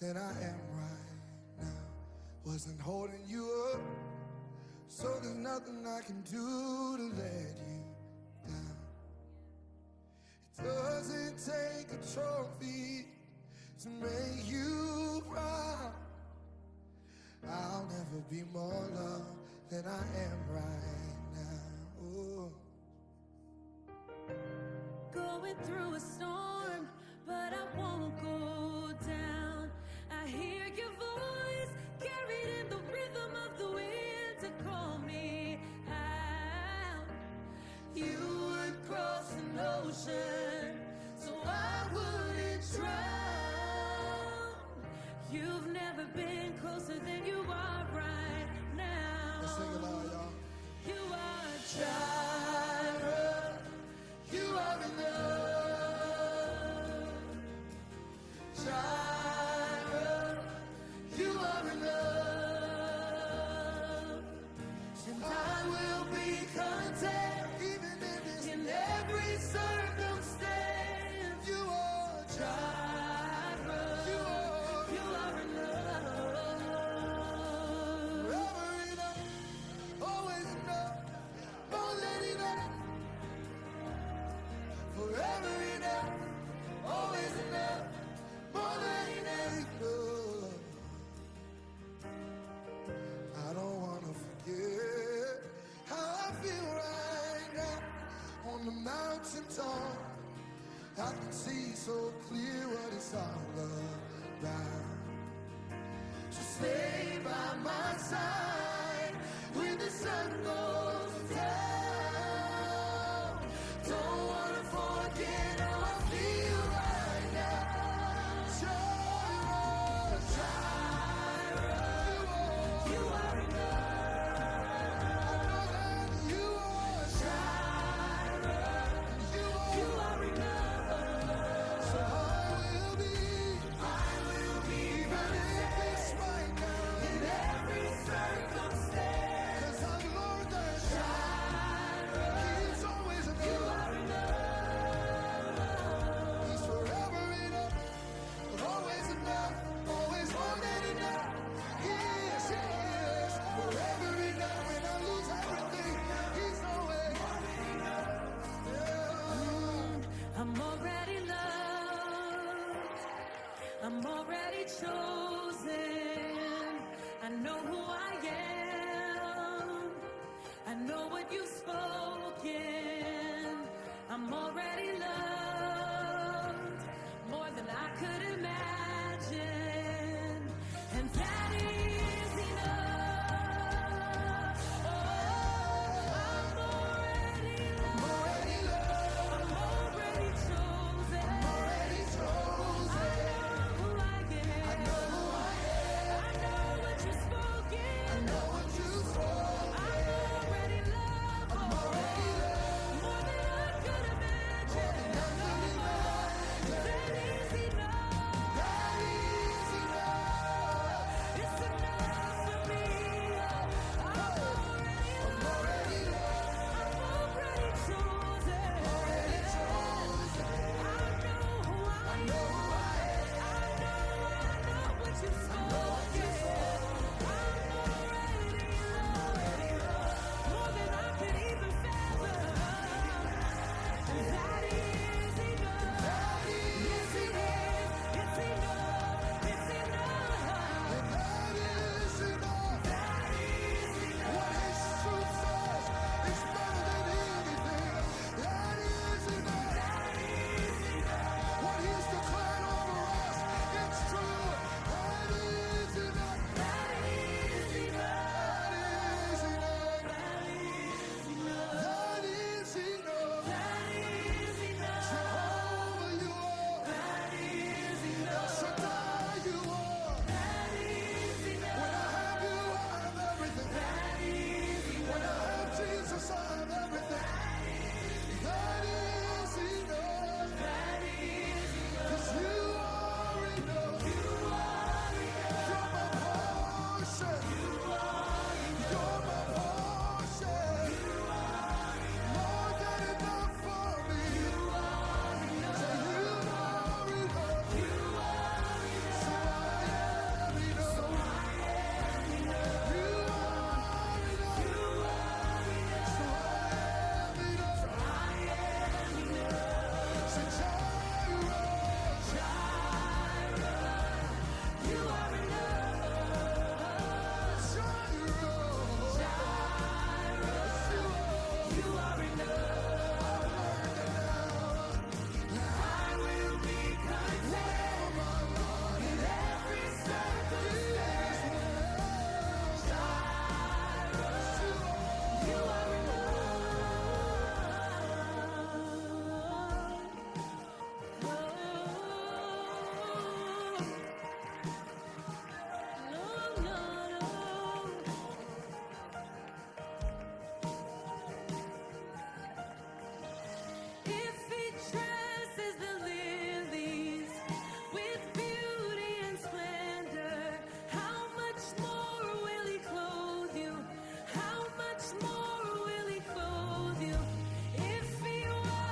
than I am right now. Wasn't holding you up, so there's nothing I can do to let you down. It doesn't take a trophy to make you proud. I'll never be more loved than I am right now. Ooh. Going through a storm, but I won't go down. I hear your voice carried in the rhythm of the wind to call me out. You would cross an ocean so I wouldn't drown. You've never been closer than you are right now. Let's sing it loud, y'all. You are Jireh. You are enough. Jireh, you are enough. And I will be content even in every circumstance. You are Jireh. You are enough. Forever enough, always enough, more than enough. Forever enough, always enough, more than enough. I don't wanna forget how I feel right now on the mountain top. I can see so clear what it's all about. So stay by my side when the sun goes down. Don't wanna forget how I feel right now. Jireh, Jireh, you are enough. You are Jireh, you are enough. So I will be even if it's right now in every circumstance.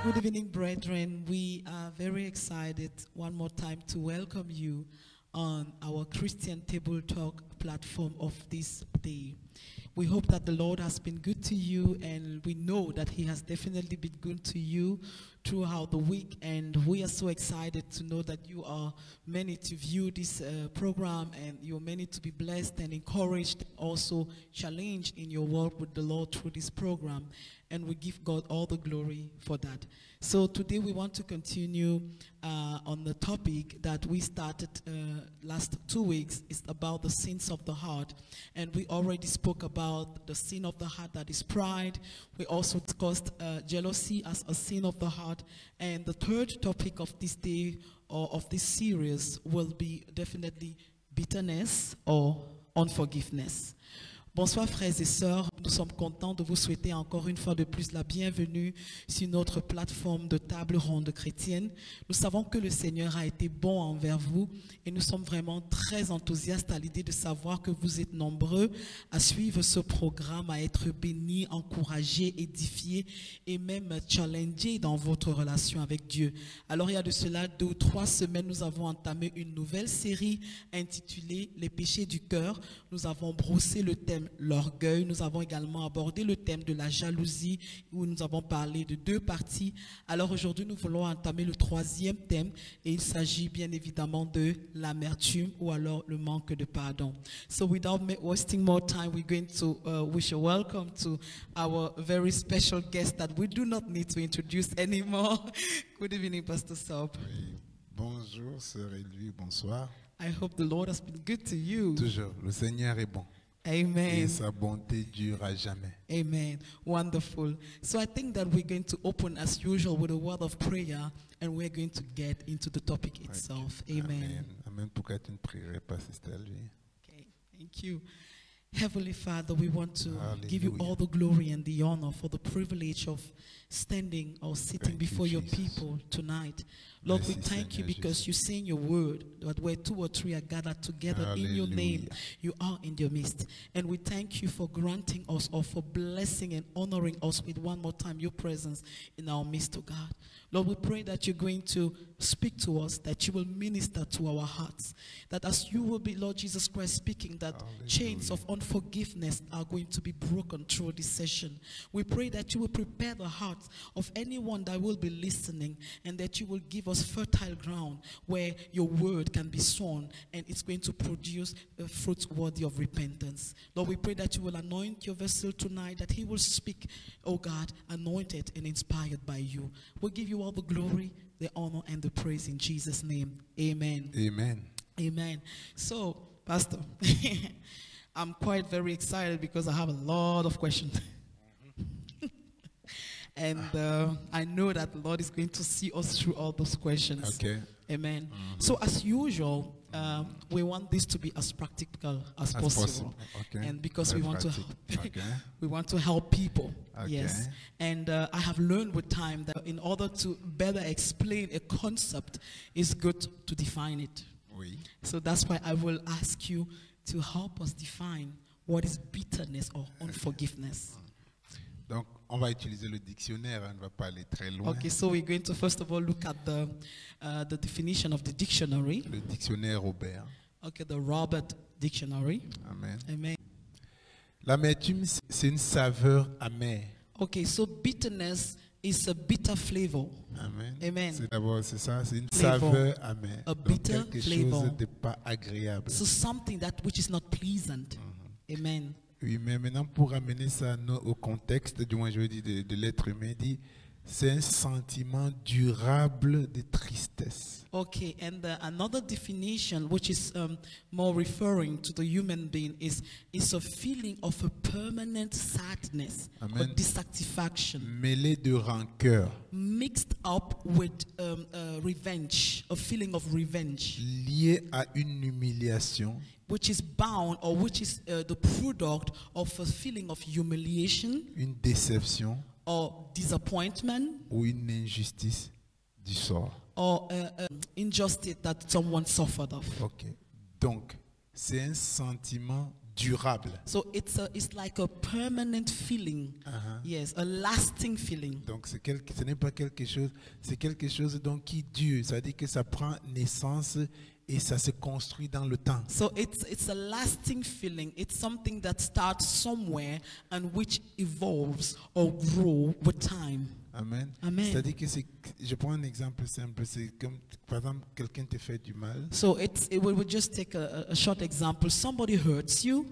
Good evening, brethren. We are very excited one more time to welcome you on our Christian Table Talk platform of this day. We hope that the Lord has been good to you, and we know that He has definitely been good to you throughout the week, and we are so excited to know that you are many to view this program, and you're many to be blessed and encouraged, also challenged in your walk with the Lord through this program, and we give God all the glory for that. So today we want to continue on the topic that we started last 2 weeks. It's about the sins of the heart, and we already spoke about the sin of the heart, that is pride. We also discussed jealousy as a sin of the heart, and the third topic of this day or of this series will be definitely bitterness or unforgiveness. Bonsoir frères et sœurs, nous sommes contents de vous souhaiter encore une fois de plus la bienvenue sur notre plateforme de table ronde chrétienne. Nous savons que le Seigneur a été bon envers vous et nous sommes vraiment très enthousiastes à l'idée de savoir que vous êtes nombreux à suivre ce programme, à être bénis, encouragés, édifiés et même challengés dans votre relation avec Dieu. Alors il y a de cela 2 ou 3 semaines, nous avons entamé une nouvelle série intitulée « Les péchés du cœur ». Nous avons brossé le thème l'orgueil. Nous avons également abordé le thème de la jalousie, où nous avons parlé de 2 parties. Alors aujourd'hui, nous voulons entamer le 3e thème, et il s'agit bien évidemment de l'amertume ou alors le manque de pardon. So without wasting more time, we're going to wish a welcome to our very special guest that we do not need to introduce anymore. Good evening, Pastor Sob. Oui. Bonjour, Sœur Elvie, bonsoir. I hope the Lord has been good to you. Toujours, le Seigneur est bon. Amen. Et sa bonté dure à jamais. Amen. Wonderful. So I think that we're going to open as usual with a word of prayer, and we're going to get into the topic itself. Okay. Amen. Amen. Pourquoi tu ne prierais pas, Sister Elvie? Okay. Thank you. Heavenly Father, we want to give you Hallelujah. all the glory and the honor for the privilege of standing or sitting Thank you, before your Jesus. people tonight. Lord, we Merci, thank you Seigneur because Jésus. you say in your word that where 2 or 3 are gathered together in your name, Hallelujah. you are in your midst. And we thank you for granting us or for blessing and honoring us with one more time your presence in our midst, oh God. Lord, we pray that you're going to speak to us, that you will minister to our hearts, that as you will be, Lord Jesus Christ, speaking, that chains of unforgiveness are going to be broken through this session. We pray that you will prepare the hearts of anyone that will be listening, and that you will give us fertile ground where your word can be sown, and it's going to produce fruit worthy of repentance. Lord, we pray that you will anoint your vessel tonight, that he will speak, oh God, anointed and inspired by you. We'll give you all the glory, the honor, and the praise in Jesus' name. Amen. Amen. Amen. So, Pastor, I'm quite very excited because I have a lot of questions. And I know that the Lord is going to see us through all those questions. Okay. Amen. So as usual, we want this to be as practical as possible. Okay. And because Très we want to pratique. help, Okay. we want to help people. Okay. Yes. And I have learned with time that in order to better explain a concept, it's good to define it. Oui. So that's why I will ask you to help us define what is bitterness or unforgiveness. Donc, on va utiliser le dictionnaire, on ne va pas aller très loin. Okay, so we're going to first of all look at the definition of the dictionary. Le dictionnaire Robert. Okay, the Robert Dictionary. Amen. Amen. L'amertume, c'est une saveur amère. Okay, so bitterness is a bitter flavor. Amen. Amen. C'est d'abord, c'est ça, c'est une Flavor. saveur amère. A Donc, bitter quelque flavor. chose de pas agréable. So something that which is not pleasant. Amen. Oui, mais maintenant, pour amener ça au contexte, du moins je veux dire de l'être humain, dit c'est un sentiment durable de tristesse. Okay, and another definition, which is more referring to the human being, is a feeling of a permanent sadness or Amen. dissatisfaction, Mêlé de rancœur, mixed up with revenge, a feeling of revenge, lié à une humiliation, which is bound or which is the product of a feeling of humiliation une déception or disappointment ou une injustice du sort. or injustice that someone suffered of. Ok. Donc, c'est un sentiment durable. So it's like a permanent feeling. Yes, a lasting feeling. Donc ce n'est pas quelque chose, c'est quelque chose donc qui dure. Ça veut dire que ça prend naissance et ça se construit dans le temps. So it's a lasting feeling. It's something that starts somewhere and which evolves or grow with time. Amen. Amen. C'est-à-dire que je prends un exemple simple, c'est comme par exemple quelqu'un te fait du mal. So we'll just take a short example. Somebody hurts you.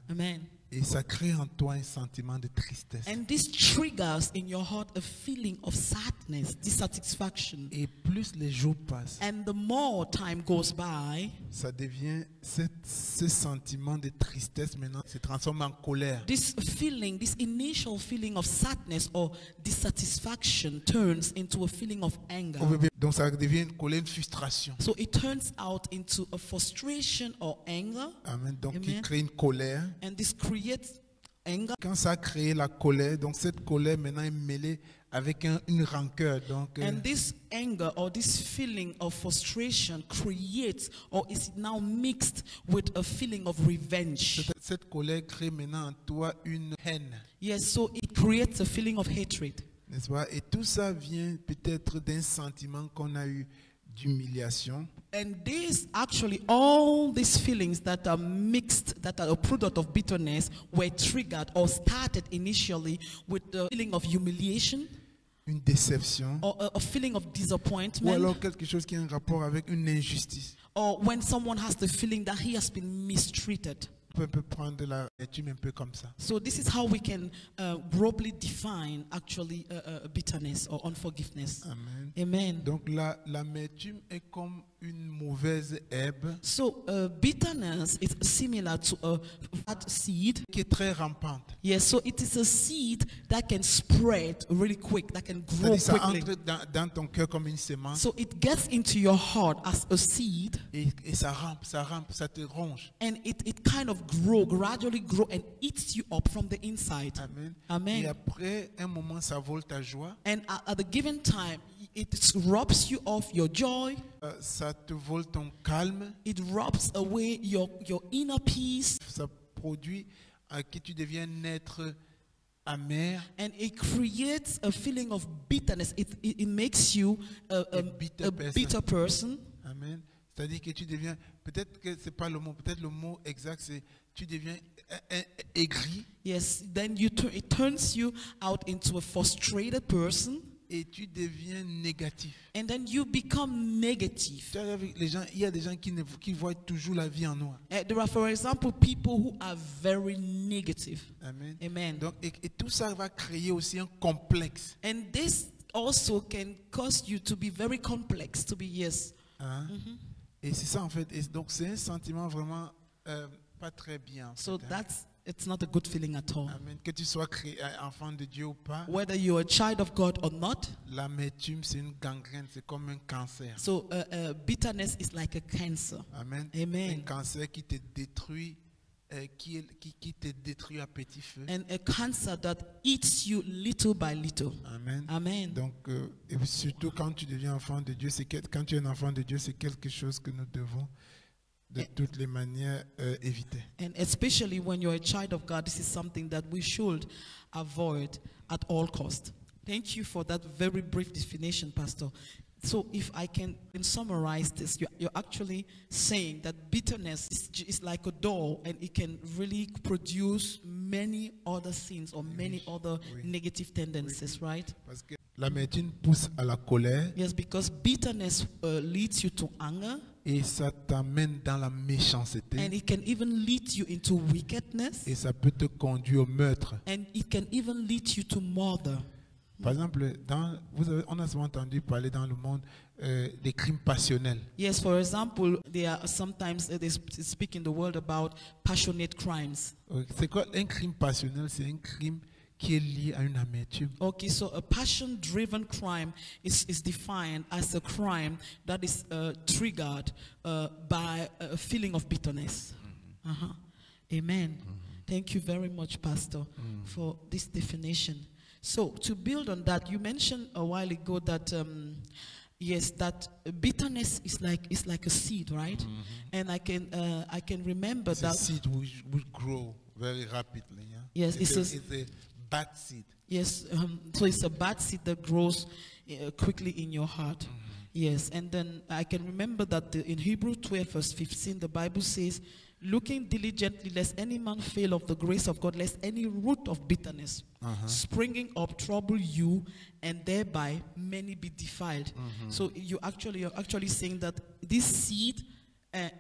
Amen. Et ça crée en toi un sentiment de tristesse. And this triggers in your heart a feeling of sadness, dissatisfaction. Et plus les jours passent, And the more time goes by, ça devient ce sentiment de tristesse maintenant se transforme en colère. this feeling, this initial feeling of sadness or dissatisfaction turns into a feeling of anger. Donc ça devient une colère, une frustration. So it turns out into a frustration or anger. Amen. Donc qui Amen. crée une colère. And this creates anger. Quand ça a créé la colère, donc cette colère maintenant est mêlée avec une rancœur. Donc And this anger or this feeling of frustration creates or is now mixed with a feeling of revenge. cette colère crée maintenant en toi une haine. Yes, so it creates a feeling of hatred. N'est-ce pas? Et tout ça vient peut-être d'un sentiment qu'on a eu d'humiliation. And this actually, all these feelings that are mixed, that are a product of bitterness, were triggered or started initially with the feeling of humiliation Une déception. or a feeling of Ou disappointment, alors quelque chose qui a un rapport avec une injustice. or when someone has the feeling that he has been mistreated. On peut prendre la étude un peu comme ça. So this is how we can broadly define actually bitterness or unforgiveness. Amen. Amen. Donc l'amertume est comme une mauvaise herbe So bitterness is similar to a bad seed. qui est très rampante. Yes, so it is a seed that can spread really quick, that can grow C'est-à-dire ça quickly. entre dans ton cœur comme une sémence So it gets into your heart as a seed, et ça rampe, ça te ronge. and it kind of gradually grow and eats you up from the inside. Amen. Amen. Et après un moment, ça vole ta joie, And at the given time, it robs you of your joy. ça te vole ton calme, It robs away your inner peace, ça produit que tu deviens un être amer, and it creates a feeling of bitterness. It makes you a bitter person. Amen. C'est-à-dire que tu deviens, peut-être que c'est pas le mot, peut-être le mot exact c'est tu deviens aigri Yes, then it turns you out into a frustrated person, et tu deviens négatif. and then you become negative. Tu vois, les gens, il y a des gens qui voient toujours la vie en noir. There are, for example, people who are very negative. Amen. Amen. Donc, et tout ça va créer aussi un complexe. And this also can cause you to be very complex, to be, yes. Hein? Et c'est ça en fait. Et donc c'est un sentiment vraiment pas très bien. En So fait, hein. it's not a good feeling at all. Amen. Que tu sois enfant de Dieu ou pas, Whether you're a child of God or not, l'amertume c'est une gangrène, c'est comme un cancer. so bitterness is like a cancer. Amen. Amen. Un cancer qui te détruit, qui te détruit à petit feu. And a cancer that eats you little by little. Amen. Amen. Donc, et surtout quand tu deviens enfant de Dieu, quand tu es un enfant de Dieu, c'est quelque chose que nous devons de toutes les manières éviter. And especially when you're a child of God, this is something that we should avoid at all cost. Thank you for that very brief definition, Pastor. So if I can summarize this, you're actually saying that bitterness is like a door, and it can really produce many other sins or many other negative tendencies, right? Parce que l'amertume pousse à la colère Yes, because bitterness leads you to anger, et ça t'amène dans la méchanceté and it can even lead you into wickedness, et ça peut te conduire au meurtre. and it can even lead you to murder. Par exemple, on a souvent entendu parler dans le monde des crimes passionnels. Yes, for example, there are sometimes they speak in the world about passionate crimes. C'est quoi un crime passionnel? C'est un crime qui est lié à une amertume. Okay, so a passion-driven crime is defined as a crime that is triggered by a feeling of bitterness. Amen. Thank you very much, Pastor, for this definition. So to build on that, you mentioned a while ago that Yes, that bitterness is like a seed, right? And I can remember It's a that. seed which grow very rapidly. Yeah? Yes, it's it's a bad seed. Yes, so it's a bad seed that grows quickly in your heart. Yes, and then I can remember that in Hebrews 12 verse 15, the Bible says, looking diligently lest any man fail of the grace of God, lest any root of bitterness springing up trouble you, and thereby many be defiled. So you're actually saying that this seed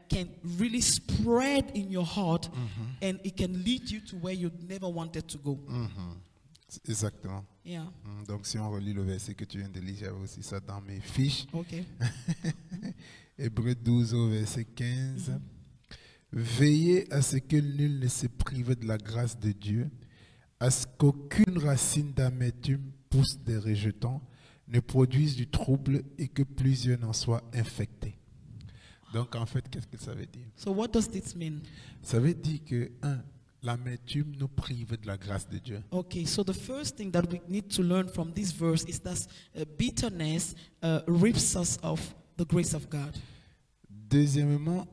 can really spread in your heart, and it can lead you to where you never wanted to go. Exactement. Yeah. Donc si on relit le verset que tu viens de lire, j'avais aussi ça dans mes fiches. Okay. Hébreux 12 au verset 15. Veillez à ce que nul ne se prive de la grâce de Dieu, à ce qu'aucune racine d'amertume pousse des rejetons, ne produise du trouble et que plusieurs n'en soient infectés. Donc en fait, qu'est-ce que ça veut dire? So what does this mean? Ça veut dire que, l'amertume nous prive de la grâce de Dieu. Okay, so the first thing that we need to learn from this verse is that bitterness rips us of the grace of God. Deuxièmement,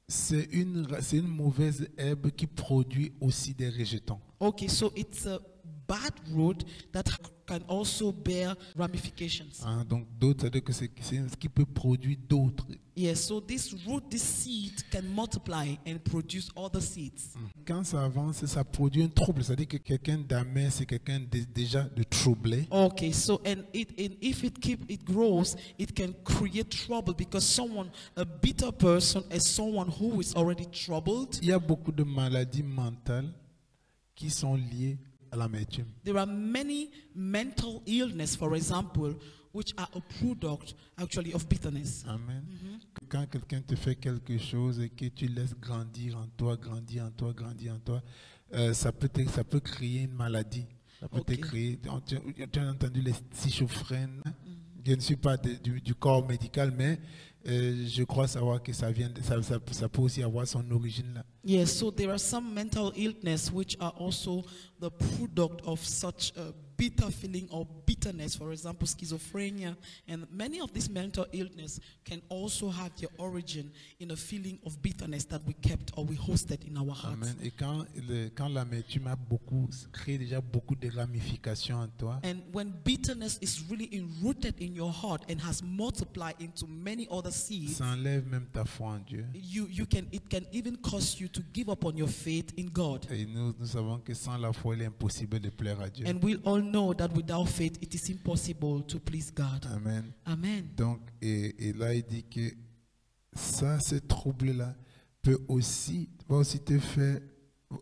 c'est une mauvaise herbe qui produit aussi des rejetons. Okay, so it's a bad root that can also bear ramifications. Donc d'autres, c'est-à-dire que c'est ce qui peut produire d'autres. Yes, so this root, this seed can multiply and produce other seeds. Quand ça avance, ça produit un trouble. C'est-à-dire que quelqu'un d'amer, c'est quelqu'un déjà de troublé. Okay, so if it grows, it can create trouble because a bitter person is someone who is already troubled. Il y a beaucoup de maladies mentales qui sont liées à l'amertume. There are many mental illness, for example, which are a product actually of bitterness. Amen. Quand quelqu'un te fait quelque chose et que tu laisses grandir en toi, ça peut créer une maladie. Ça peut te créer. Tu as entendu les schizophrènes. Je ne suis pas du corps médical, mais je crois savoir que ça peut aussi avoir son origine là. Yes, so there are some mental illness which are also the product of such a bitter feeling or bitterness, for example, schizophrenia, and many of these mental illness can also have their origin in a feeling of bitterness that we kept or we hosted in our hearts. Amen. Et quand l'amertume crée déjà beaucoup de ramifications en toi, And when bitterness is really enrooted in your heart and has multiplied into many other seeds, ça enlève même ta foi en Dieu. it can even cause you to give up on your faith in God. Et nous savons que sans la foi, il est impossible de plaire à Dieu. And we all know that without faith, it is impossible to please God. Amen. Amen. Donc, et là, il dit que ce trouble-là va aussi te faire,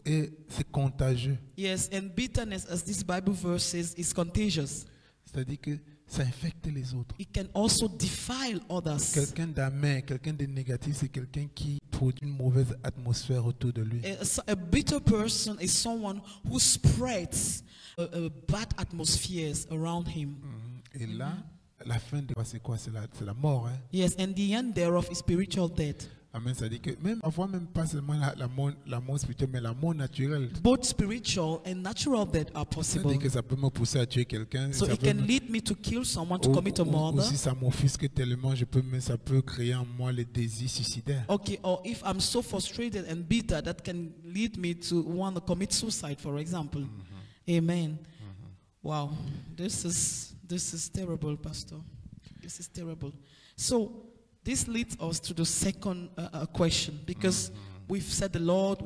et c'est contagieux. Yes, and bitterness, as this Bible verse says, is contagious. C'est-à-dire que ça infecte les autres. It can also defile others. Quelqu'un d'amer, quelqu'un de négatif, c'est quelqu'un qui produit une mauvaise atmosphère autour de lui. A bitter person is someone who spreads a bad atmospheres around him. Et là, la fin de c'est quoi? C'est la mort. Hein? Yes, and the end thereof is spiritual death. Amen. Ça dit que parfois même pas seulement la mort spirituelle, mais la mort naturelle. Both spiritual and natural death are Ça possible. dit que ça peut me pousser à tuer quelqu'un. So it can lead me to kill someone, to commit a Ou murder. si ça m'offusque tellement, ça peut créer en moi les désirs suicidaires. Okay, or if I'm so frustrated and bitter, that can lead me to want to commit suicide, for example. Amen. Wow, this is terrible, Pastor. This is terrible. So this leads us to the second question, because we've said a lot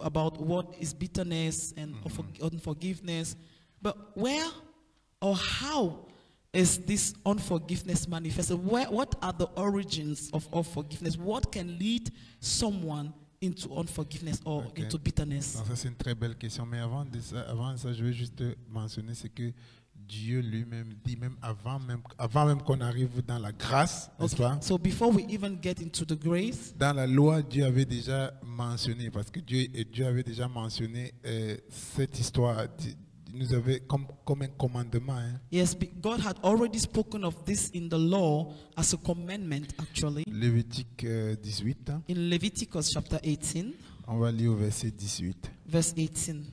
about what is bitterness and unforgiveness, but where or how is this unforgiveness manifested? What are the origins of unforgiveness? What can lead someone into unforgiveness or into bitterness? Donc ça c'est une très belle question, mais avant ça, je veux juste mentionner ce que Dieu lui-même dit, même avant même qu'on arrive dans la grâce, n'est-ce pas? So before we even get into the grace, dans la loi, Dieu avait déjà mentionné, parce que Dieu avait déjà mentionné cette histoire. Il nous avait comme un commandement. Hein. Yes, God had already spoken of this in the law as a commandment, actually. Lévitique 18. Hein. In Leviticus chapter 18, on va lire au verset 18. verse 18.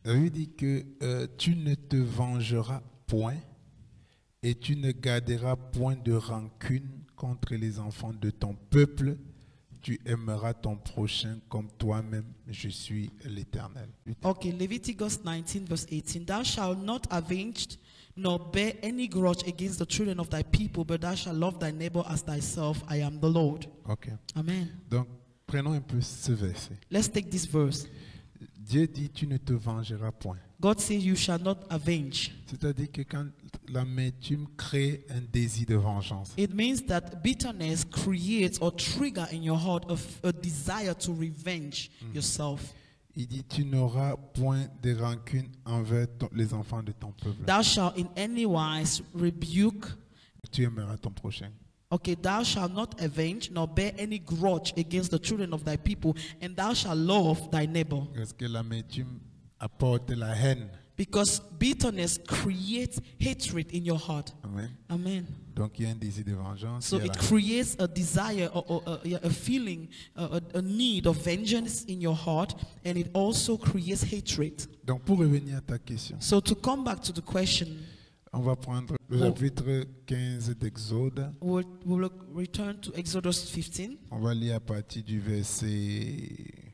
Il dit que tu ne te vengeras point, et tu ne garderas point de rancune contre les enfants de ton peuple. Tu aimeras ton prochain comme toi-même. Je suis l'Éternel. Okay, Leviticus 19 verse 18. Thou shalt not avenge nor bear any grudge against the children of thy people, but thou shalt love thy neighbor as thyself. I am the Lord. Ok. Amen. Donc, prenons un peu ce verset. Let's take this verse. Dieu dit, tu ne te vengeras point. God says you shall not avenge. C'est-à-dire que quand l'amertume crée un désir de vengeance. It means that bitterness creates or trigger in your heart a desire to revenge yourself. Il dit, tu n'auras point de rancune envers les enfants de ton peuple. Thou shalt in any wise rebuke. Tu aimeras ton prochain. Okay, thou shalt not avenge nor bear any grudge against the children of thy people, and thou shalt love thy neighbor. Parce que l'amertume apporte la haine. Because bitterness creates hatred in your heart. Amen. Amen. Donc il y a un désir de vengeance. So il y a it la haine. creates a desire or a feeling, a need of vengeance in your heart, and it also creates hatred. Donc pour revenir à ta question, So to come back to the question, on va prendre le chapitre 15 d'Exode. we'll return to Exodus 15 On va lire à partir du verset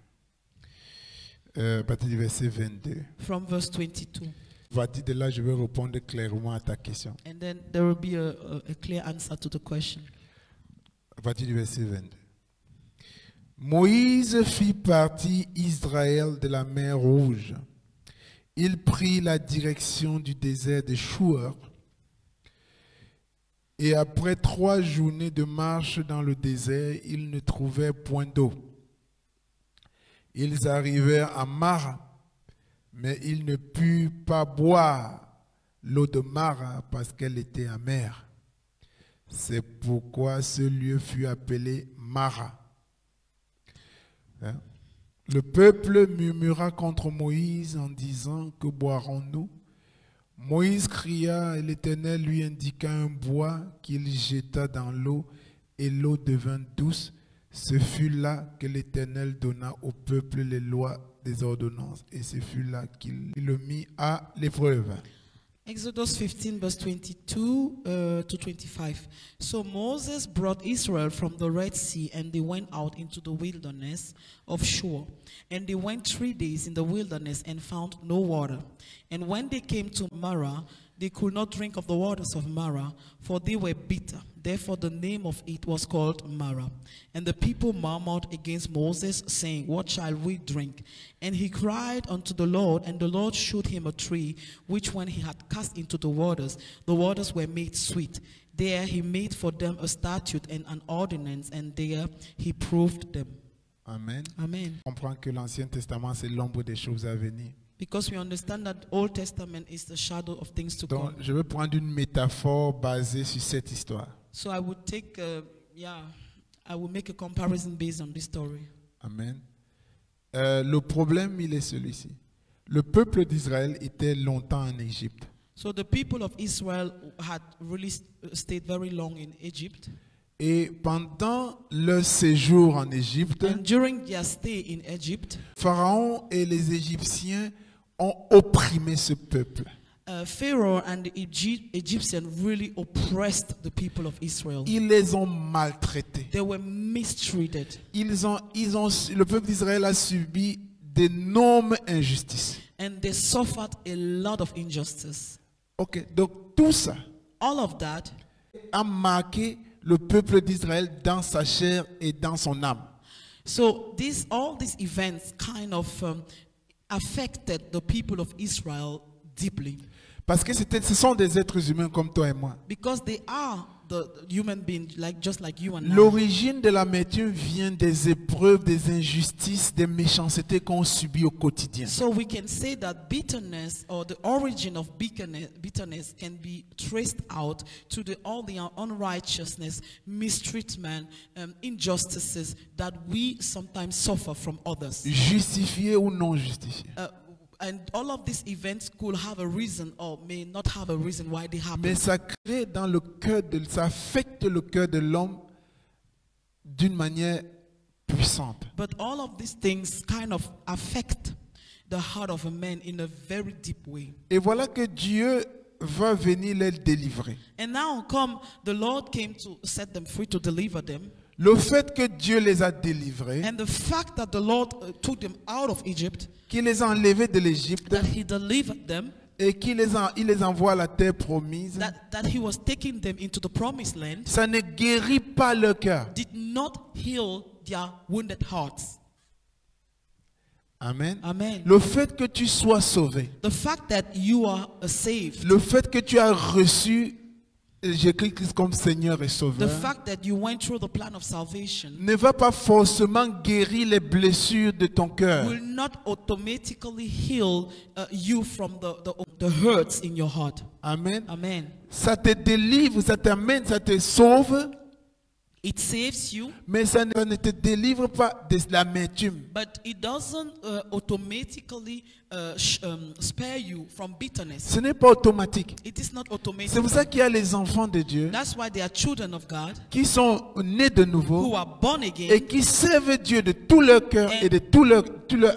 22. from verse 22. À partir de là, je vais répondre clairement à ta question. And then there will be a clear answer to the question. À partir du verset 22. Moïse fit partir Israël de la mer Rouge. Il prit la direction du désert de Chour. Et après 3 journées de marche dans le désert, ils ne trouvaient point d'eau. Ils arrivèrent à Mara, mais ils ne purent pas boire l'eau de Mara parce qu'elle était amère. C'est pourquoi ce lieu fut appelé Mara. Hein? Le peuple murmura contre Moïse en disant, que boirons-nous? Moïse cria et l'Éternel lui indiqua un bois qu'il jeta dans l'eau et l'eau devint douce. Ce fut là que l'Éternel donna au peuple les lois des ordonnances et ce fut là qu'il le mit à l'épreuve. Exodus 15 verse 22 to 25. So Moses brought Israel from the Red Sea, and they went out into the wilderness of Shur. And they went 3 days in the wilderness and found no water. And when they came to Marah, they could not drink of the waters of Marah, for they were bitter. Therefore the name of it was called Marah. And the people murmured against Moses, saying, What shall we drink? And he cried unto the Lord, and the Lord shewed him a tree, which when he had cast into the waters were made sweet. There he made for them a statute and an ordinance, and there he proved them. Amen. Amen. On comprend que l'Ancien Testament, c'est l'ombre des choses à venir. Because we understand that Old Testament is the shadow of things to Donc, come. je vais prendre une métaphore basée sur cette histoire. So I would take, I will make a comparison based on this story. Amen. Le problème, il est celui-ci. Le peuple d'Israël était longtemps en Égypte. So the people of Israel had really stayed very long in Egypt. Et pendant leur séjour en Égypte, And during their stay in Egypt, Pharaon et les Égyptiens ont opprimé ce peuple. Pharaoh and the Egyptians really oppressed the people of Israel. Ils les ont maltraités. They were mistreated. Le peuple d'Israël a subi d'énormes injustices. And they suffered a lot of injustice. Ok, donc tout ça All of that a marqué le peuple d'Israël dans sa chair et dans son âme. So all these events kind of affected the people of Israel deeply. Parce que ce sont des êtres humains comme toi et moi. Because they are the human beings just like you and I. L'origine de l'amertume vient des épreuves, des injustices, des méchancetés qu'on subit au quotidien. So we can say that bitterness, or the origin of bitterness can be traced out to all the unrighteousness, mistreatment, injustices that we sometimes suffer from others. Justifié ou non justifié. And all of these events could have a reason or may not have a reason why they happen. Mais ça crée dans le cœur ça affecte le cœur de l'homme d'une manière puissante. But all of these things kind of affect the heart of a man in a very deep way. Et voilà que Dieu va venir les délivrer. And now the Lord came to set them free, to deliver them. Le fait que Dieu les a délivrés, And the fact that the Lord took them out of Egypt, qu'il les a enlevés de l'Égypte that he delivered them, et qu'il les envoie à la terre promise, that he was taking them into the promised land, ça ne guérit pas leur cœur. did not heal their wounded hearts. Amen. Amen. Le fait que tu sois sauvé, The fact that you are saved, le fait que tu as reçu Jésus-Christ comme Seigneur et the Sauveur, fact that you went through the plan of salvation ne va pas forcément guérir les blessures de ton cœur. will not automatically heal you from the hurts in your heart. Amen. Amen. Ça te délivre, ça t'amène, ça te sauve, It saves you, mais ça ne te délivre pas de l'amertume. but it doesn't automatically spare you from bitterness. Ce n'est pas automatique. It is not automatic. C'est pour ça qu'il y a les enfants de Dieu That's why they are children of God qui sont nés de who nouveau are born et again, qui servent Dieu de tout leur cœur et de tout leur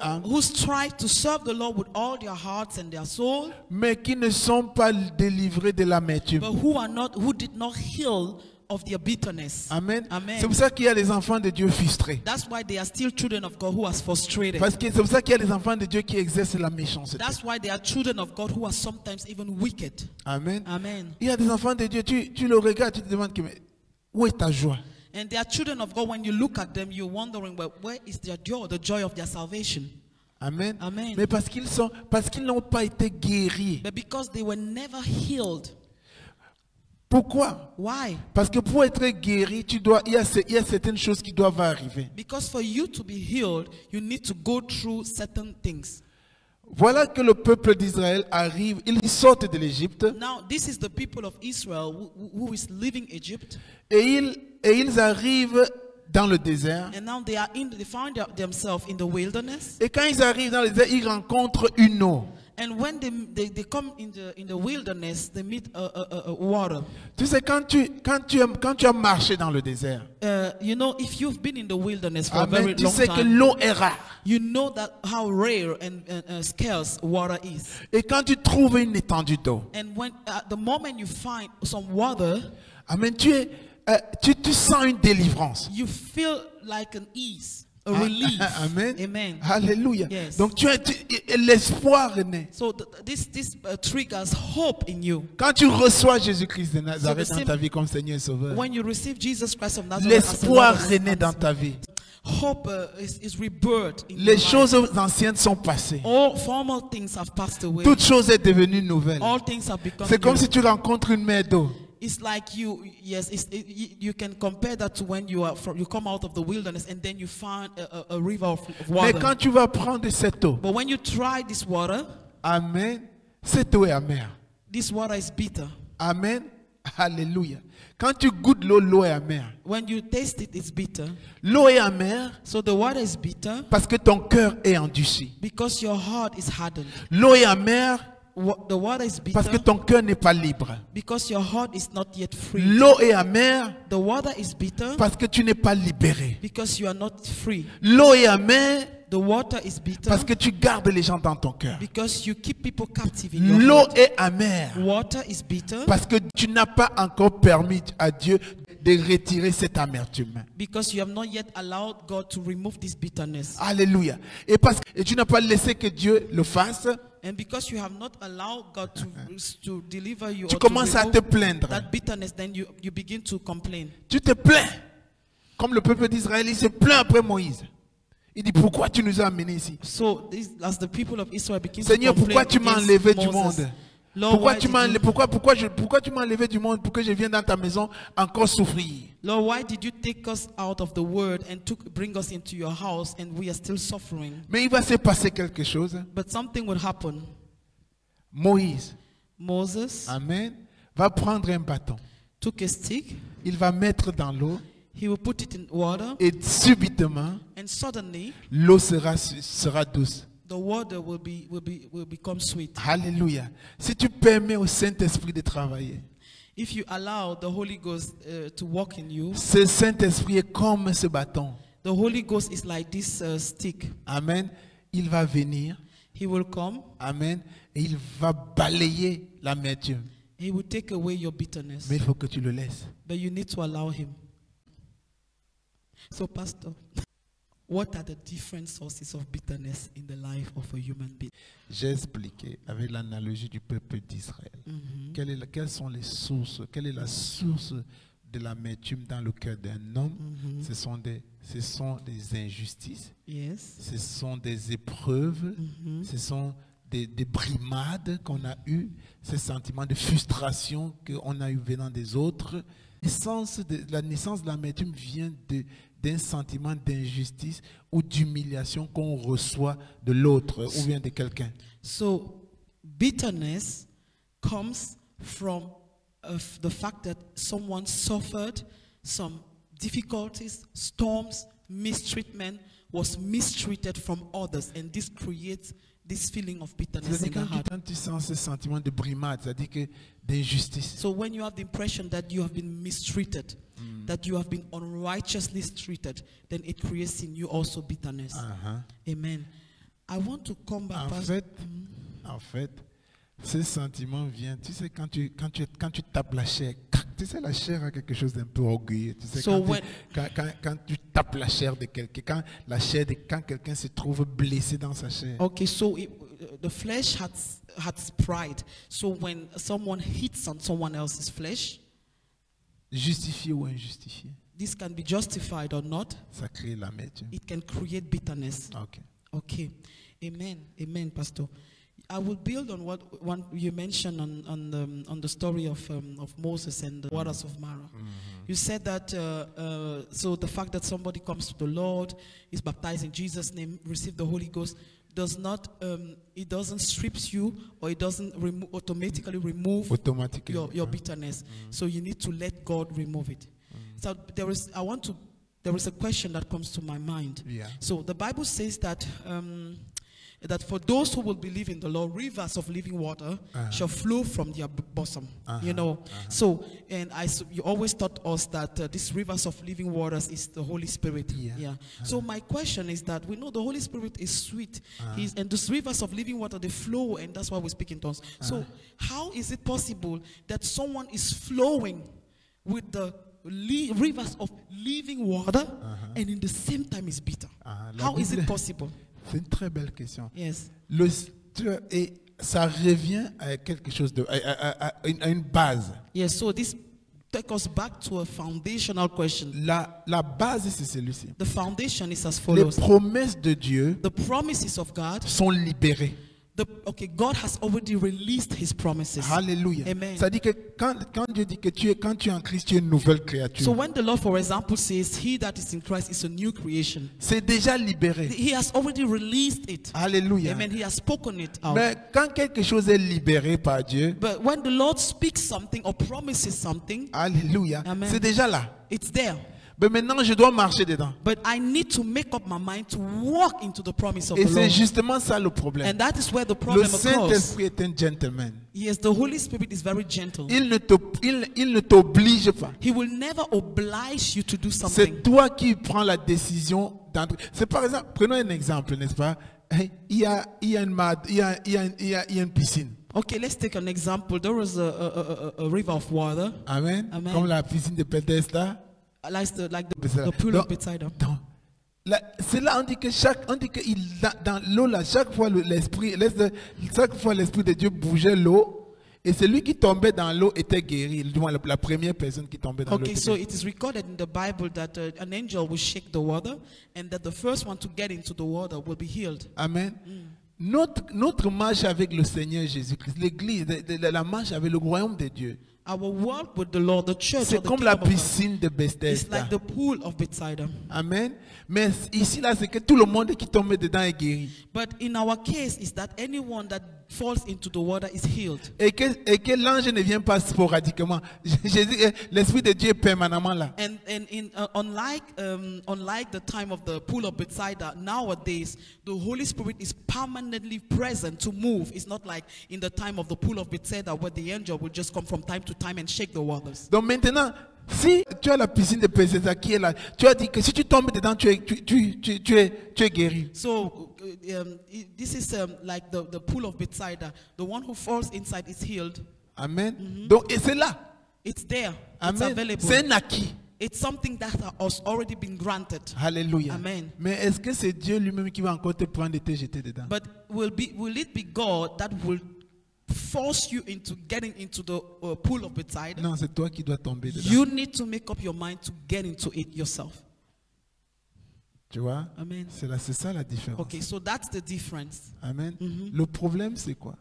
âme, who strive to serve the Lord with all their hearts and their soul, mais qui ne sont pas délivrés de l'amertume. but who did not heal of their bitterness. Amen. Amen. C'est pour ça qu'il y a les enfants de Dieu frustrés. That's why they are still children of God who are frustrated. Parce que c'est pour ça qu'il y a les enfants de Dieu qui exercent la méchanceté. That's why they are children of God who are sometimes even wicked. Amen. Amen. Il y a des enfants de Dieu, tu le regardes, tu te demandes mais où est ta joie? And they are children of God. When you look at them, you're wondering, well, where is their joy, the joy of their salvation? Amen. Amen. Mais parce qu'ils n'ont pas été guéris. But because they were never healed. Pourquoi? Why? Parce que pour être guéri, il y a certaines choses qui doivent arriver. Because for you to be healed, you need to go through certain things. Voilà que le peuple d'Israël arrive, ils sortent de l'Égypte Now, this is the people of Israel who is leaving Egypt, et ils arrivent dans le désert. and now they find themselves in the wilderness. Et quand ils arrivent dans le désert, ils rencontrent une eau. And when they come in the wilderness, they meet water. Tu sais, quand tu as marché dans le désert, You know, if you've been in the wilderness for a amen, very tu long sais que time, l'eau est rare. you know that how rare and scarce water is. Et quand tu trouves une étendue d'eau, And when at the moment you find some water, amen, tu sens une délivrance. you feel like an ease, a relief. Amen. Amen. Alléluia. Yes. Donc l'espoir est né. So this triggers hope in you. Quand tu reçois Jésus-Christ de Nazareth So dans ta vie comme Seigneur et Sauveur, When you receive Jesus Christ of Nazareth, as the l'espoir Lord est né and dans ta vie. hope is rebirth in your Les life. choses anciennes sont passées. All formal things have passed away. Toute chose est devenue nouvelle. All things have become C'est comme new. si tu rencontres une mer d'eau. It's like you can compare that to when you come out of the wilderness and then you find a river of Mais water. quand tu vas prendre cette eau, But when you try this water, amen, cette eau est amère. this water is bitter. Amen. Alléluia. Quand tu goûtes l'eau, l'eau est amère. When you taste it, it's bitter. L'eau est amère So the water is bitter parce que ton cœur est endurci. because your heart is hardened. L'eau est amère The water is parce que bitter ton cœur n'est pas libre. because your heart is not yet free. L'eau est amère The water is bitter parce que tu n'es pas libéré. because you are not free. L'eau est amère The water is bitter parce que tu gardes les gens dans ton cœur. because you keep people captive in your L'eau heart. est amère Water is bitter parce que tu n'as pas encore permis à Dieu de retirer cette amertume. because you have not yet allowed God to remove this bitterness. Alléluia. Et tu n'as pas laissé que Dieu le fasse. And because you have not allowed God to deliver you Tu or to commences à remove te plaindre. that bitterness, then you begin to complain. Tu te plains. Comme le peuple d'Israël, il se plaint après Moïse. Il dit, pourquoi tu nous as amenés ici? So as the people of Israel begin Seigneur, to complain pourquoi tu m'as against enlevé du Moses, monde? Lord, Pourquoi why tu did m'as you- pourquoi tu m'as enlevé du monde pour que je vienne dans ta maison encore souffrir? Lord, why did you take us out of the world and bring us into your house and we are still suffering? Mais il va se passer quelque chose. But something will happen. Moïse, Moses amen, va prendre un bâton. took a stick, Il va mettre dans l'eau he will put it in water, et subitement, and suddenly l'eau sera douce. the water will become sweet. Alléluia. Si tu permets au Saint-Esprit de travailler, If you allow the Holy Ghost to walk in you, ce Saint-Esprit est comme ce bâton. the Holy Ghost is like this stick. Amen. Il va venir. He will come Amen. et il va balayer l'amertume. He will take away your bitterness. Mais il faut que tu le laisses. But you need to allow him. So, Pastor, what are the different sources of bitterness in the life of a human being? J'ai expliqué avec l'analogie du peuple d'Israël. Quelles sont les sources, quelle est la source de l'amertume dans le cœur d'un homme? Ce sont des injustices, Yes. ce sont des épreuves, ce sont des brimades qu'on a eues, ces sentiments de frustration qu'on a eu venant des autres. La naissance de l'amertume vient d'un sentiment d'injustice ou d'humiliation qu'on reçoit de l'autre ou bien de quelqu'un. So, bitterness comes from the fact that someone suffered some difficulties, storms, mistreatment, was mistreated from others, and this creates this feeling of bitterness in C'est-à-dire the heart. quand tu sens ce sentiment de brimade, c'est-à-dire que d'injustice. So when you have the impression that you have been mistreated, that you have been unrighteously treated, then it creates in you also bitterness. Amen. I want to come back. En fait, ce sentiment vient, tu sais, quand tu tapes la chair, tu sais, la chair a quelque chose d'un peu orgueilleux. Tu sais, So quand tu tapes la chair de quelqu'un, quand quelqu'un se trouve blessé dans sa chair. Okay, so the flesh has pride. So when someone hits on someone else's flesh, Justifié ou injustifié, this can be justified or not. ça crée l'amertume. It can create bitterness. Ok. Okay. Amen. Amen, Pastor. I will build on what one you mentioned on the story of Moses and the waters of Mara. You said that so the fact that somebody comes to the Lord, is baptized in Jesus' name, receive the Holy Ghost, does not it doesn't strips you, or it doesn't automatically remove Automatically. your bitterness. So you need to let God remove it. So there is a question that comes to my mind. Yeah. So the Bible says that that for those who will believe in the Lord, rivers of living water shall flow from their bosom. You know. So, and you always taught us that these rivers of living waters is the Holy Spirit. Yeah. So my question is that we know the Holy Spirit is sweet, and these rivers of living water, they flow, and that's why we speak in tongues. So how is it possible that someone is flowing with the rivers of living water and in the same time is bitter? How is it possible? C'est une très belle question. Yes. Et ça revient à quelque chose à une base. Yes, so this takes us back to a foundational question. La base, c'est celui-ci. The foundation is as Les follows. promesses de Dieu The promises of God, sont libérées. God has already released his promises. Alléluia. Amen. Ça dit que quand Dieu dit que quand tu es en Christ, tu es une nouvelle créature. So when the Lord, for example, says, he that is in Christ is a new creation, C'est déjà libéré. he has already released it. Alléluia. Amen. He has spoken it out. Mais quand quelque chose est libéré par Dieu, But when the Lord speaks something or promises something, alléluia, Amen. c'est déjà là. it's there. Mais maintenant, je dois marcher dedans. But I need to make up my mind to walk into the promise of Et the c'est Lord. justement ça le problème. And that is where the Le problem occurs. Saint-Esprit est un gentleman. Yes, the Holy Spirit is very gentle. Il ne t'oblige pas. He will never oblige you to do something. C'est toi qui prends la décision d'entrer. C'est par exemple, prenons un exemple, n'est-ce pas? Il y a une piscine. Okay, let's take an example. There was a river of water. Amen. Amen. Comme la piscine de Bethesda. Like the pool of Bethsaida. C'est là on dit que dans l'eau là, chaque fois l'esprit de Dieu bougeait l'eau, et celui qui tombait dans l'eau était guéri. Du moins la première personne qui tombait dans l'eau. Okay, so it is recorded in the Bible that an angel will shake the water, and that the first one to get into the water will be healed. Amen. Notre marche avec le Seigneur Jésus-Christ, l'église, la marche avec le royaume de Dieu, Our walk with the Lord, the church, c'est or the comme la kingdom of God, piscine de it's Bethesda. like the pool of Bethsaida. Amen. Mais ici là, c'est que tout le monde qui tombe dedans est guéri. But in our case, is that anyone that falls into the water is healed. Et que l'ange ne vient pas sporadiquement. Jésus, l'Esprit de Dieu est permanemment là. And unlike the time of the pool of Bethsaida, nowadays the Holy Spirit is permanently present to move. It's not like in the time of the pool of Bethsaida where the angel will just come from time to time and shake the waters. Donc maintenant, Si tu as la piscine de Bethesda qui est là, tu as dit que si tu tombes dedans, tu es guéri. So this is like the pool of Bethsaida. The one who falls inside is healed. Amen. Donc, et c'est là. It's there. It's Amen. available. C'est un acquis. It's something that has already been granted. Alléluia. Amen. Mais est-ce que c'est Dieu lui-même qui va encore te prendre et te jeter dedans? But will it be God that will force you into getting into the pool of Bethsaida? Non, c'est toi qui dois tomber dedans. You need to make up your mind to get into it yourself. Tu vois? Amen. C'est ça la différence. Okay, so that's the difference. Amen. Le problème, c'est quoi?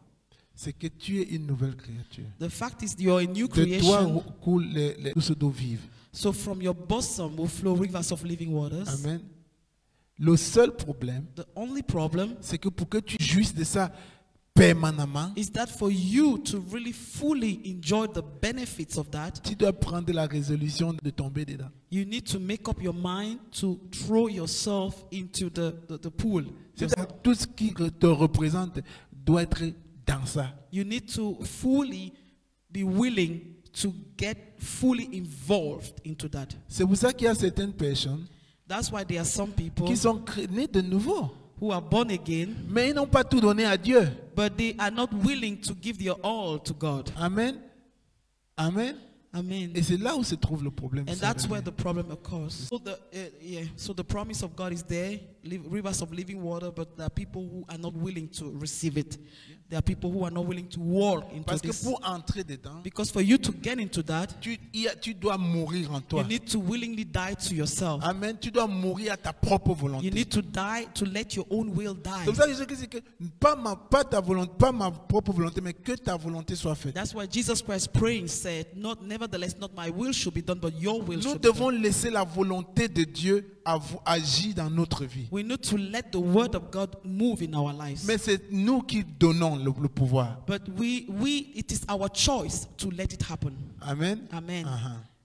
C'est que tu es une nouvelle créature. The fact is you're a new De toi creation. coule les sources d'eau vive. So from your bosom will flow rivers of living waters. Amen. Le seul problème, The only problem c'est que pour que tu jouisses de ça permanemment, is that for you to really fully enjoy the benefits of that, tu dois prendre la résolution de tomber dedans. you need to make up your mind to throw yourself into the pool. C'est-à-dire tout ce qui te représente doit être dans ça. You need to fully be willing to get fully involved into that. C'est pour ça qu'il y a certaines personnes That's why there are some people qui sont nés de nouveau, who are born again, mais ils n'ont pas tout donné à Dieu. but they are not willing to give their all to God. Amen. Amen. Amen. Et c'est là où se trouve le problème. And ça, that's bébé. where the problem occurs. So the promise of God is there, rivers of living water, but there are people who are not willing to receive it. There are people who are not willing to walk into Parce que this. pour entrer dedans, Because for you to get into that, tu dois mourir en toi. you need to willingly die to yourself. Amen. Tu dois mourir à ta propre volonté. You need to die to let your own will die. C'est pour ça que je dis que pas ta volonté, pas ma propre volonté, mais que ta volonté soit faite. That's why Jesus Christ praying said, nevertheless, not my will should be done, but your will Nous should be devons done. laisser la volonté de Dieu agir dans notre vie. We need to let the word of God move in our lives. Mais c'est nous qui donnons le pouvoir. But it is our choice to let it happen. Amen. Amen.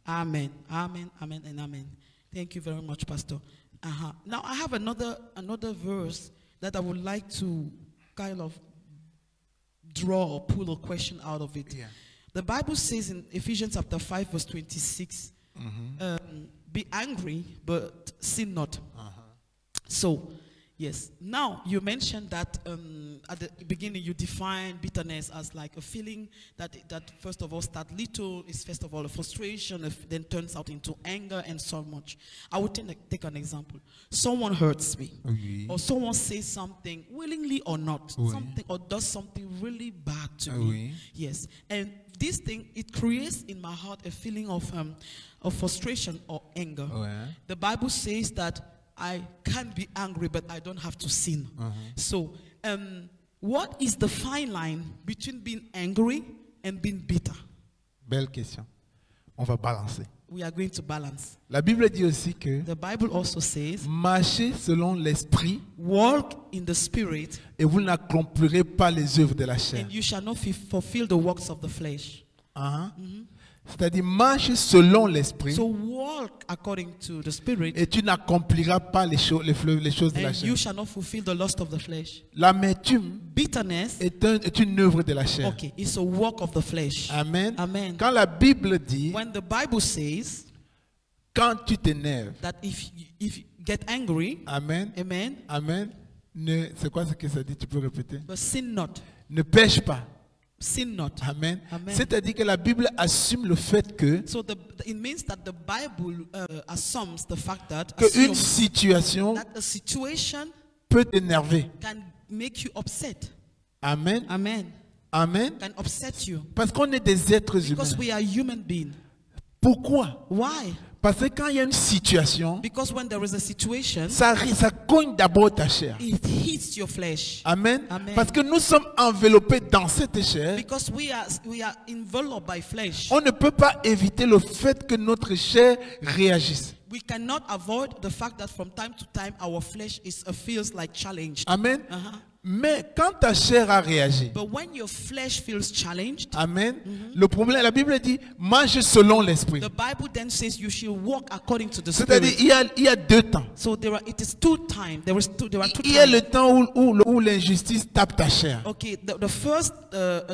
Amen. Amen. Amen. And amen. Thank you very much, Pastor. Now I have another verse that I would like to kind of draw or pull a question out of it. Yeah. The Bible says in Ephesians chapter 5 verse 26, be angry, but sin not. So, yes. Now, you mentioned that at the beginning you define bitterness as like a feeling that first of all starts little, is first of all a frustration, then turns out into anger and so much. I would take an example. Someone hurts me, Oui. or someone says something, willingly or not, Oui. something or does something really bad to me. Oui. Yes. And this thing, it creates in my heart a feeling of frustration or anger. Ouais. The Bible says that I can be angry, but I don't have to sin. So, what is the fine line between being angry and being bitter? Belle question. On va balancer. We are going to balance. La Bible dit aussi que The Bible also says, marchez selon l'esprit walk in the spirit, et vous n'accomplirez pas les œuvres de la chair. and you shall not fulfill the works of the flesh. C'est-à-dire marche selon l'esprit So walk according to the spirit, et tu n'accompliras pas les choses de la and you chair. shall not fulfill the lust of the flesh. L'amertume Bitterness, est une œuvre de la chair. okay, it's a work of the flesh. Amen. Amen. Quand la Bible dit, When the Bible says quand tu t'énerves, that if you get angry, Amen, amen, Amen, c'est quoi ce que ça dit? Tu peux répéter? but sin not. Ne pêche pas. Sin not. Amen. Amen. C'est-à-dire que la Bible assume le fait que So it means that the Bible assumes the fact that une situation that a situation peut t'énerver. can make you upset. Amen. Amen. Amen. Can upset you Parce qu'on est des êtres because humains. we are human beings. Pourquoi? Why? Parce que quand il y a une situation, Because when there is a situation, ça cogne d'abord ta chair. it hits your flesh. Amen. Amen. Parce que nous sommes enveloppés dans cette chair. Because we are enveloped by flesh. On ne peut pas éviter le fait que notre chair réagisse. We cannot avoid the fact that from time to time our flesh feels like challenged. Amen. Uh-huh. Mais quand ta chair a réagi, But when your flesh feels challenged, amen, le problème, la Bible dit, marche selon l'esprit. the Bible then says you should walk according to the C'est-à-dire, Spirit. il y a deux temps. So it is two times. There are two Il y a le times. temps où l'injustice tape ta chair. Okay, the first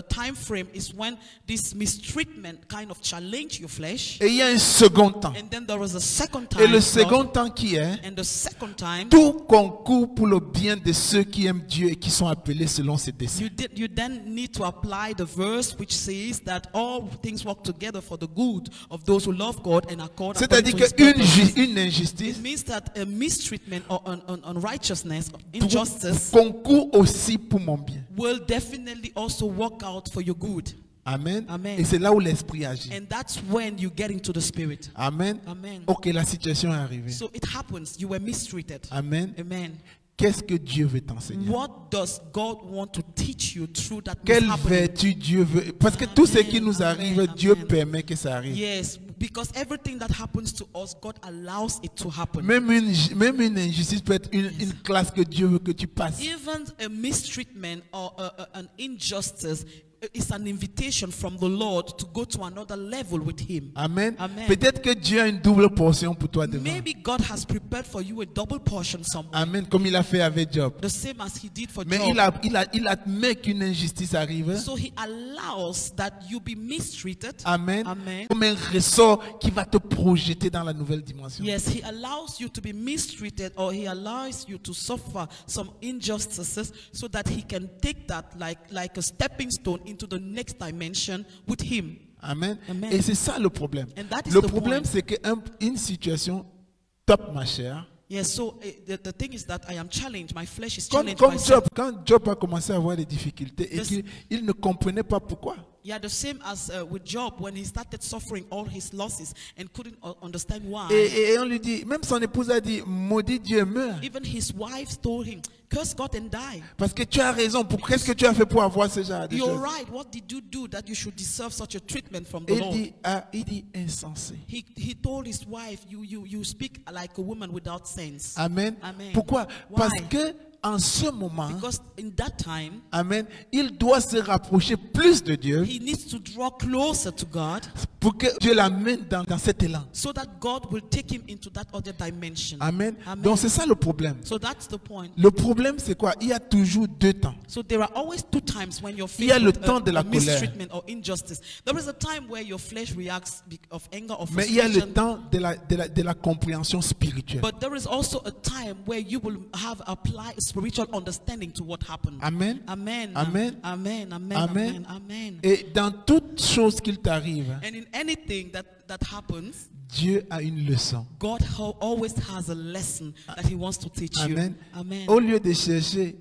time frame is when this mistreatment kind of challenge your flesh, Et il y a un second temps. and then there is a second Et time. le Lord, second temps qui est, and the second time, tout concourt pour le bien de ceux qui aiment Dieu et qui sont appelés selon ses desseins. you then need to apply the verse which says that all things work together for the good of those who love God and are called according C'est-à-dire to His purposes. qu'une injustice It means that a mistreatment or unrighteousness, injustice, concourt aussi pour mon bien. will definitely also work out for your good. Amen. Amen. Et c'est là où l'esprit agit. And that's when you get into the Spirit. Amen. Amen. Ok, la situation est arrivée. So it happens. You were mistreated. Amen. Amen. Qu'est-ce que Dieu veut t'enseigner? What does God want to teach you through that Quelle mishappening? vertu Dieu veut? Parce que tout ce qui nous arrive, Amen. Dieu Amen. permet que ça arrive. Yes, because everything that happens to us, God allows it to happen. Même une injustice peut être une classe que Dieu veut que tu passes. Even a mistreatment or an injustice is an invitation from the Lord to go to another level with Him. Amen. Amen. Peut-être que Dieu a une double portion pour toi demain. Maybe God has prepared for you a double portion somewhere. Amen. Comme il a fait avec Job. The same as He did for Mais Job. il admet qu'une injustice arrive. So He allows that you be mistreated. Amen. Amen. Comme un ressort qui va te projeter dans la nouvelle dimension. Yes, He allows you to be mistreated, or He allows you to suffer some injustices so that He can take that like a stepping stone into the next dimension with Him. Amen. Amen. Et c'est ça le problème. And that is Le the problème, point. c'est qu'une situation top ma chair. Yes, so the thing is that I am challenged. My flesh is Comme challenged. by Job, quand Job a commencé à avoir des difficultés et This- qu'il ne comprenait pas pourquoi. Yeah, the same as with Job when he started suffering all his losses and couldn't understand why. Et on lui dit, même son épouse a dit, maudit Dieu, meurs. Even his wife told him, curse God and die. Parce que tu as raison. Qu'est-ce que tu as fait pour avoir ce genre de You're choses? right. What did you do that you should deserve such a treatment from the Et Lord? il dit insensé. He told his wife, you speak like a woman without sense. Amen. Amen. Pourquoi? Why? Parce que en ce moment, Because in that time, amen, il doit se rapprocher plus de Dieu he needs to draw closer to God pour que Dieu l'amène dans cet élan. so that God will take him into that other dimension. Amen. Amen. Donc c'est ça le problème. So that's the point. Le problème c'est quoi? Il y a toujours deux temps. So there are always two times when you're Il y a faced le with temps de la colère. mistreatment or injustice. There is a time where your flesh reacts of anger or Mais il y a le frustration. temps de la compréhension spirituelle. But there is also a time where you will have applied spiritual understanding to what happened. Amen. Amen. Amen. Amen. Amen. Amen. Amen. Amen. Et dans toute chose qu'il t'arrive, And in anything that happens, Dieu a une leçon. God always has a lesson that He wants to teach Amen. you. Amen. Au lieu de chercher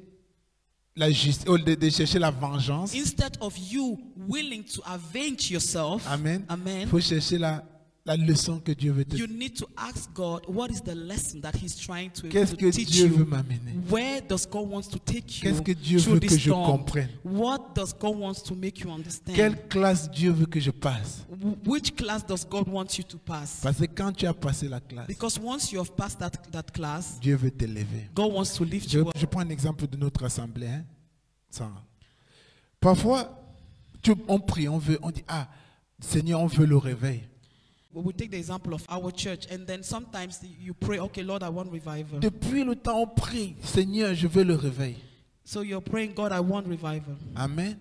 la justice, au lieu de chercher la vengeance, Instead of you willing to avenge yourself, amen, Amen. il faut chercher la leçon que Dieu veut te You donner. need to ask God, what is the lesson that He's trying to Qu'est-ce que teach Dieu veut you? m'amener? Where does God want to take you? Qu'est-ce que Dieu through veut this que je storm? comprenne? What does God want to make you understand? Quelle classe Dieu veut que je passe? Which class does God want you to pass? Parce que quand tu as passé la classe, Because once you have passed that class, Dieu veut t'élever. God wants to lift you up. Je prends un exemple de notre assemblée. Hein? Ça. Parfois, on prie, on dit, ah, Seigneur, on veut le réveil. We take the example of our church, and then sometimes you pray, okay, Lord, I want revival. Depuis le temps, on prie, Seigneur, je veux le réveil. So you're praying, God, I want revival. Amen.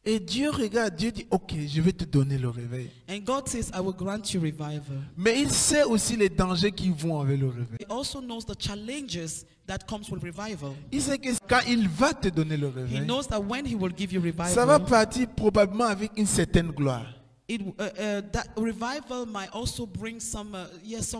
Et Dieu regarde, Dieu dit, ok, je vais te donner le réveil. And God says, I will grant you revival. Mais il sait aussi les dangers qui vont avec le réveil. He also knows the challenges that comes with revival. Il sait que quand il va te donner le He réveil, knows that when He will give you ça va revival, partir probablement avec une certaine gloire. that revival might also bring some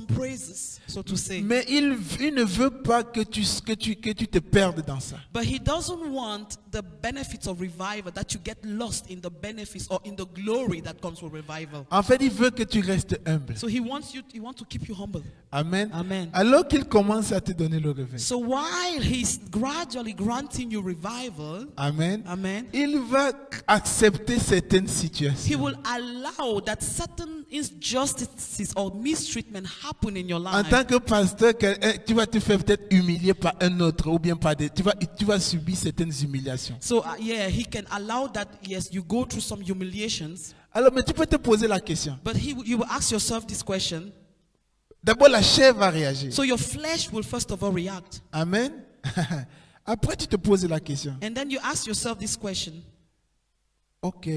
praises, so to say. Mais il ne veut pas que tu te perdes dans ça. But He doesn't want the benefits of revival, that you get lost in the benefits or in the glory that comes with revival. En fait, il veut que tu restes humble. So He wants to keep you humble. Amen. Amen. Alors qu'il commence à te donner le réveil. So while He's gradually granting you revival, Amen. Amen, Il va accepter certaines He situations. will allow that certain injustices or mistreatment happen in your En life, tant que pasteur, tu vas te faire peut-être humilier par un autre ou bien par des... Tu vas subir certaines humiliations. so yeah, he can allow that. Yes, you go through some humiliations, Alors, mais tu peux te poser la question. but you will ask yourself this question. D'abord, la chair va réagir. So your flesh will first of all react, Amen. Après, tu te poses la question. and then you ask yourself this question. Ok,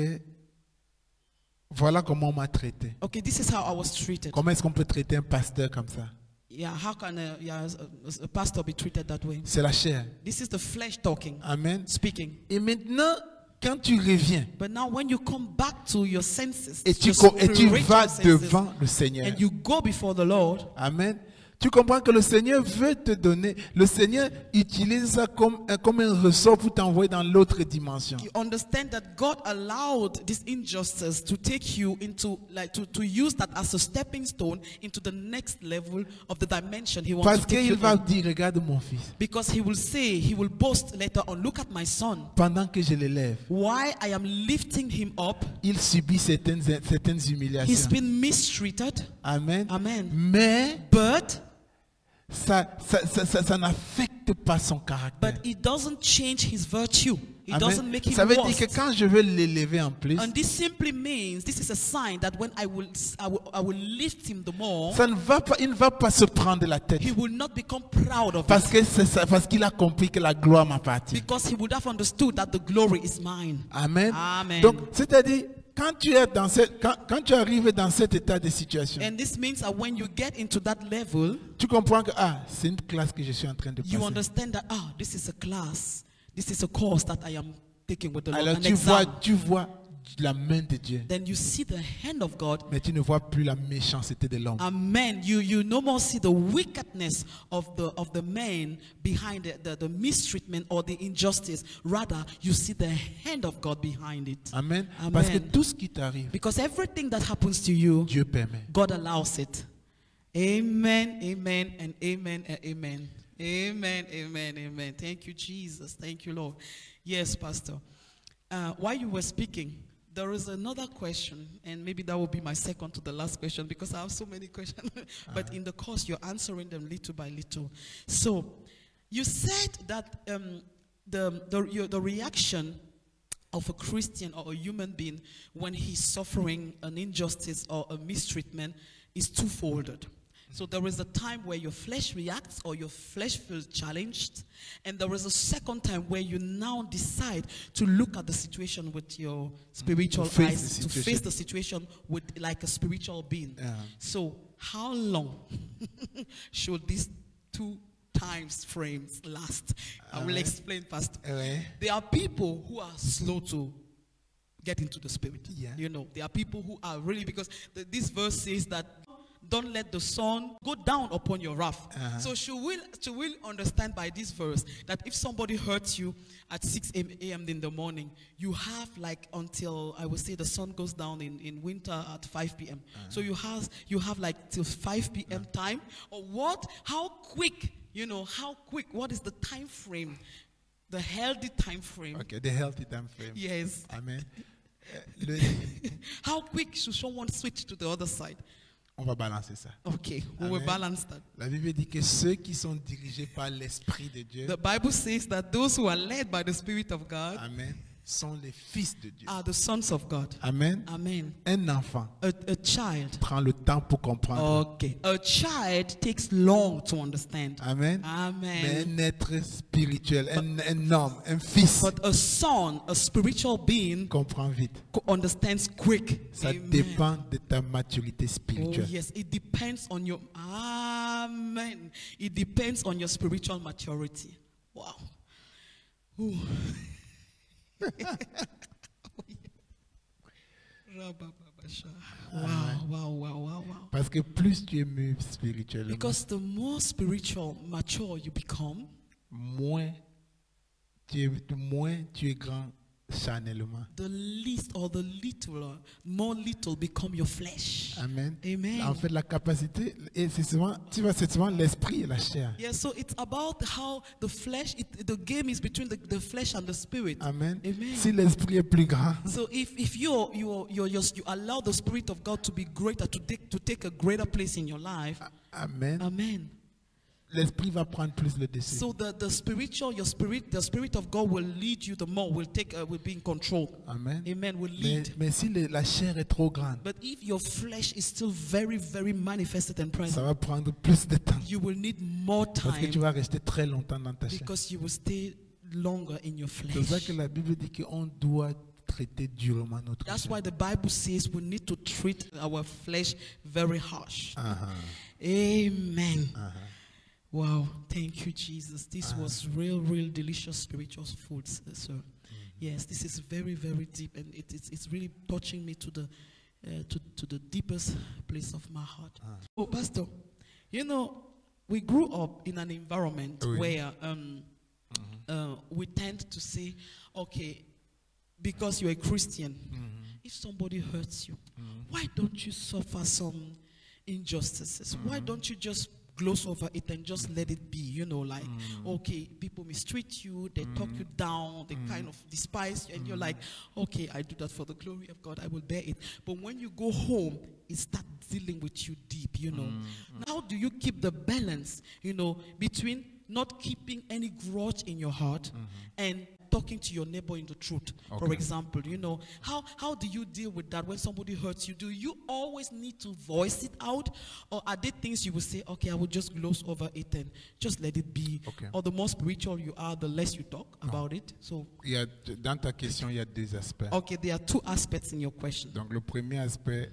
voilà comment on m'a traité. Okay, this is how I was treated. Comment est-ce qu'on peut traiter un pasteur comme ça? Yeah, how can a pastor be treated that way? C'est la chair. This is the flesh talking, Amen. speaking. Et maintenant, quand tu reviens But now when you come back to your senses, et tu your vas spiritual senses, devant le Seigneur. and you go before the Lord, Amen. Tu comprends que le Seigneur veut te donner. Le Seigneur utilise ça comme un ressort pour t'envoyer dans l'autre dimension. you understand that God allowed this injustice to take you into, like, to use that as a stepping stone into the next level of the dimension He wants Parce to take qu'il you va in. dire, regarde mon fils, Because He will say, He will boast later on, look at my son. pendant que je l'élève, Why I am lifting him up, il subit certaines he's humiliations. been mistreated. Amen. Amen. Mais But ça n'affecte pas son caractère. it doesn't change his virtue. It Amen. doesn't make him Ça veut dire worse. que quand je veux l'élever en plus, And this simply means, this is a sign that when I will lift him the more, il ne va pas se prendre la tête. he will not become proud of Parce it. que c'est ça, parce qu'il a compris que la gloire m'appartient. Because he would have understood that the glory is mine. Amen. Amen. Donc, c'est-à-dire, quand tu arrives dans cet état de situation, And this means that when you get into that level, tu comprends que c'est une classe que je suis en train de you passer. understand that, this is a class. This is a course that I am taking with the Lord. Alors An tu exam. vois la main de Dieu, Then you see the hand of God. mais tu ne vois plus la méchanceté de l'homme. Amen. You no more see the wickedness of the man behind the mistreatment or the injustice. Rather, you see the hand of God behind it. Amen. Amen. Parce que tout ce qui t'arrive, Because everything that happens to you, Dieu permet. God allows it. Amen, amen, and amen, and amen. Amen, amen, amen. Thank you, Jesus. Thank you, Lord. Yes, Pastor. While you were speaking, there is another question, and maybe that will be my second to the last question because I have so many questions. But in the course, you're answering them little by little. So, you said that the reaction of a Christian or a human being when he's suffering an injustice or a mistreatment is twofolded. So there is a time where your flesh reacts or your flesh feels challenged, and there is a second time where you now decide to look at the situation with your spiritual face eyes, the to face situation. the situation with like a spiritual being. Yeah. So how long should these two times frames last? I will explain, Pastor. Ouais. There are people who are slow to get into the spirit. Yeah. You know, there are people who are really, because this verse says that don't let the sun go down upon your wrath. So she will understand by this verse that if somebody hurts you at 6 a.m. in the morning, you have like until, I would say, the sun goes down in winter at 5 p.m. So you have like till 5 p.m. time. Or what? How quick? You know, how quick? What is the time frame? The healthy time frame. Okay, the healthy time frame. Yes. Amen. How quick should someone switch to the other side? On va balancer ça. Okay, we will Amen. balance that. La Bible dit que ceux qui sont dirigés par l'Esprit de Dieu, The Bible says that those who are led by the Spirit of God Amen, sont les fils de Dieu. are the sons of God. Amen. Amen. Un enfant A child. prend le temps pour comprendre. Okay. A child takes long to understand. Amen. Mais Amen. un être spirituel, un homme, un fils, But a son, a spiritual being, comprend vite. understands quick. Ça Amen. dépend de ta maturité Oh spirituelle. yes, it depends on your amen. It depends on your spiritual maturity. Wow. Ooh. Wow. Parce que plus tu es mûr spirituellement, Because the more spiritual mature you become, moins tu es grand charnellement. the least or the little, more little become your flesh. Amen. Amen. En fait, la capacité, et c'est souvent, tu vois, c'est souvent l'esprit et la chair. Yeah, so it's about how the flesh, the game is between the flesh and the spirit. Amen. Amen. Si l'esprit est plus grand, So if you allow the Spirit of God to be greater, to take a greater place in your life, amen, amen. l'esprit va prendre plus le dessus. So the Spirit of God will lead you the more, will be in control. Amen. Amen. Will Mais, lead. mais si la chair est trop grande, But if your flesh is still very, very manifested and ça present, va prendre plus de temps. you will need more Parce que tu time vas rester très longtemps dans ta chair. because you will stay longer in your C'est pour ça flesh. que la Bible dit qu'on doit traiter durement notre That's chair. why the Bible says we need to treat our flesh very harsh. Uh-huh. Amen. Uh-huh. Wow, thank you, Jesus. This was real delicious spiritual food, sir. Yes, this is very, very deep, and it's really touching me to the deepest place of my heart. Oh, Pastor, you know, we grew up in an environment Oui. where we tend to say, okay, because you're a Christian, if somebody hurts you, why don't you suffer some injustices? Why don't you just gloss over it and just let it be? You know, like, okay, people mistreat you, they talk you down, they kind of despise you, and you're like, okay, I do that for the glory of God, I will bear it. But when you go home, it starts dealing with you deep, you know. How do you keep the balance, you know, between not keeping any grudge in your heart and talking to your neighbor in the truth? For Okay. example, you know, how do you deal with that when somebody hurts you? Do you always need to voice it out, or are there things you will say, okay, I will just gloss over it and just let it be? Okay. Or the more spiritual you are, the less you talk about it. So, Dans ta question, il y a deux aspects. okay, there are two aspects in your question. Donc le premier aspect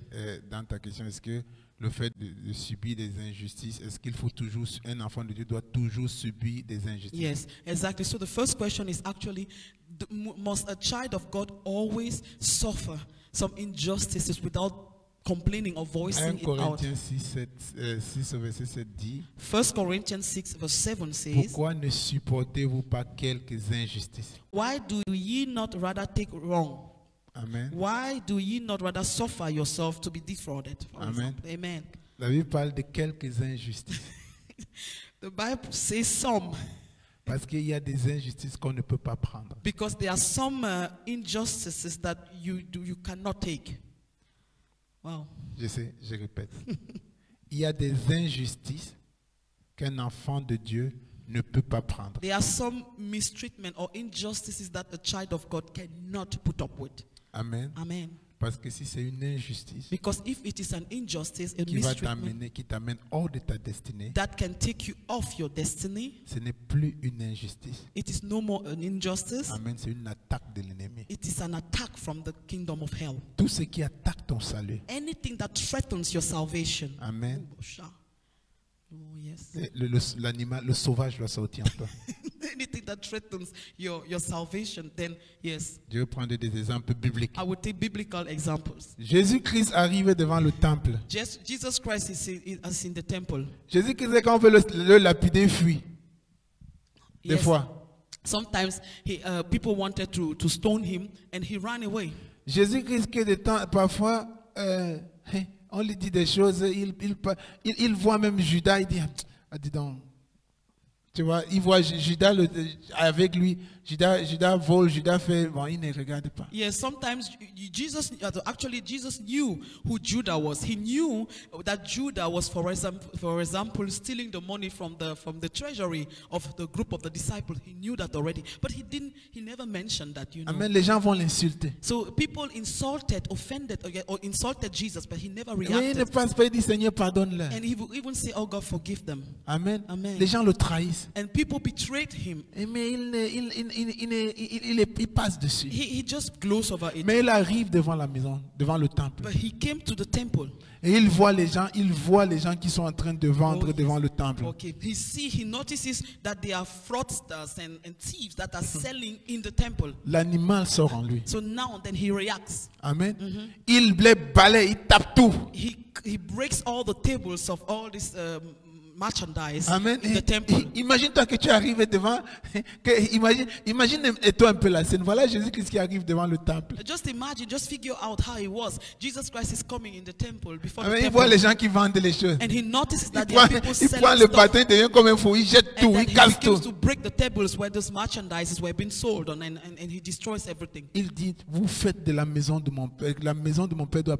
dans ta question, est-ce que le fait de subir des injustices, est-ce qu'il faut toujours, un enfant de Dieu doit toujours subir des injustices? Yes, exactly. So the first question is actually, must a child of God always suffer some injustices without complaining or 1 voicing it out? Corinthiens 6 au verset 7 dit, 1 Corinthians 6 verse 7 says, pourquoi ne supportez-vous pas quelques injustices? why do ye not rather take wrong? Amen. Why do ye not rather suffer yourself to be defrauded? For Amen. example? Amen. La Bible parle de quelques injustices. The Bible says some, Parce qu'il y a des injustices qu'on ne peut pas prendre. because there are some injustices that you cannot take. Wow. Je sais, je répète. Il y a des injustices qu'un enfant de Dieu ne peut pas prendre. There are some mistreatment or injustices that a child of God cannot put up with. Amen. Amen. Parce que si c'est une injustice Because if it is an injustice, a qui va mistreatment qui t'amène hors de ta destinée, that can take you off your destiny, ce n'est plus une injustice. it is no more an injustice. Amen, c'est une attaque de l'ennemi. It is an attack from the kingdom of hell. Tout ce qui attaque ton salut. Anything that threatens your salvation. Amen. Oh, sha. Oh, yes. L'animal, le sauvage doit sortir en toi. Anything that threatens your salvation, then yes. Je vais prendre des exemples bibliques. I will take biblical examples. Jésus-Christ arrive devant le temple. Jesus Christ is in the temple. Jésus-Christ, quand on veut le lapider, fuit. Des Yes. fois. Sometimes people wanted to stone him and he ran away. Jésus-Christ, que de temps, parfois, on lui dit des choses, il voit même Judas, il dit, ah, dis donc. Tu vois, il voit Judas avec lui, Judas vole, Judas fait, bon, il ne regarde pas. Yes, sometimes Jesus knew who Judah was. He knew that Judah was, for example, stealing the money from the treasury of the group of the disciples. He knew that already, but he never mentioned that, you know. Amen, les gens vont l'insulter. So people offended or insulted Jesus, but he never Mais il ne reacted. passe pas, il dit, Seigneur, pardonne-leur. And he will even say, "Oh God, forgive them." Amen. Amen. Les gens le trahissent. And people betrayed him. Mais il passe dessus. He just glossed over it. Mais il arrive devant la maison, devant le temple. But he came to the temple. Et il voit les gens qui sont en train de vendre Oh, yes. devant le temple. Okay, he notices that there are fraudsters and thieves that are selling in the temple. L'animal sort en lui. So now and then he reacts. Amen. Il les balaye, il tape tout. He breaks all the tables of all these merchandise Amen. in the temple. Imagine-toi que tu arrives devant. Imagine-toi un peu la scène. Voilà Jésus-Christ qui arrive devant le temple. Just imagine, just figure out how it was. Jesus Christ is coming in the temple before Amen. the Il voit temple. les gens qui vendent les choses. And he notices that Il there are prend, people il prend selling le stuff. bâton, il devient comme un fou. Il jette And tout, then il he casse tout. begins to break the tables where those merchandises were being sold on, and he destroys everything. Il dit, vous faites de la maison de mon père. La maison de mon père doit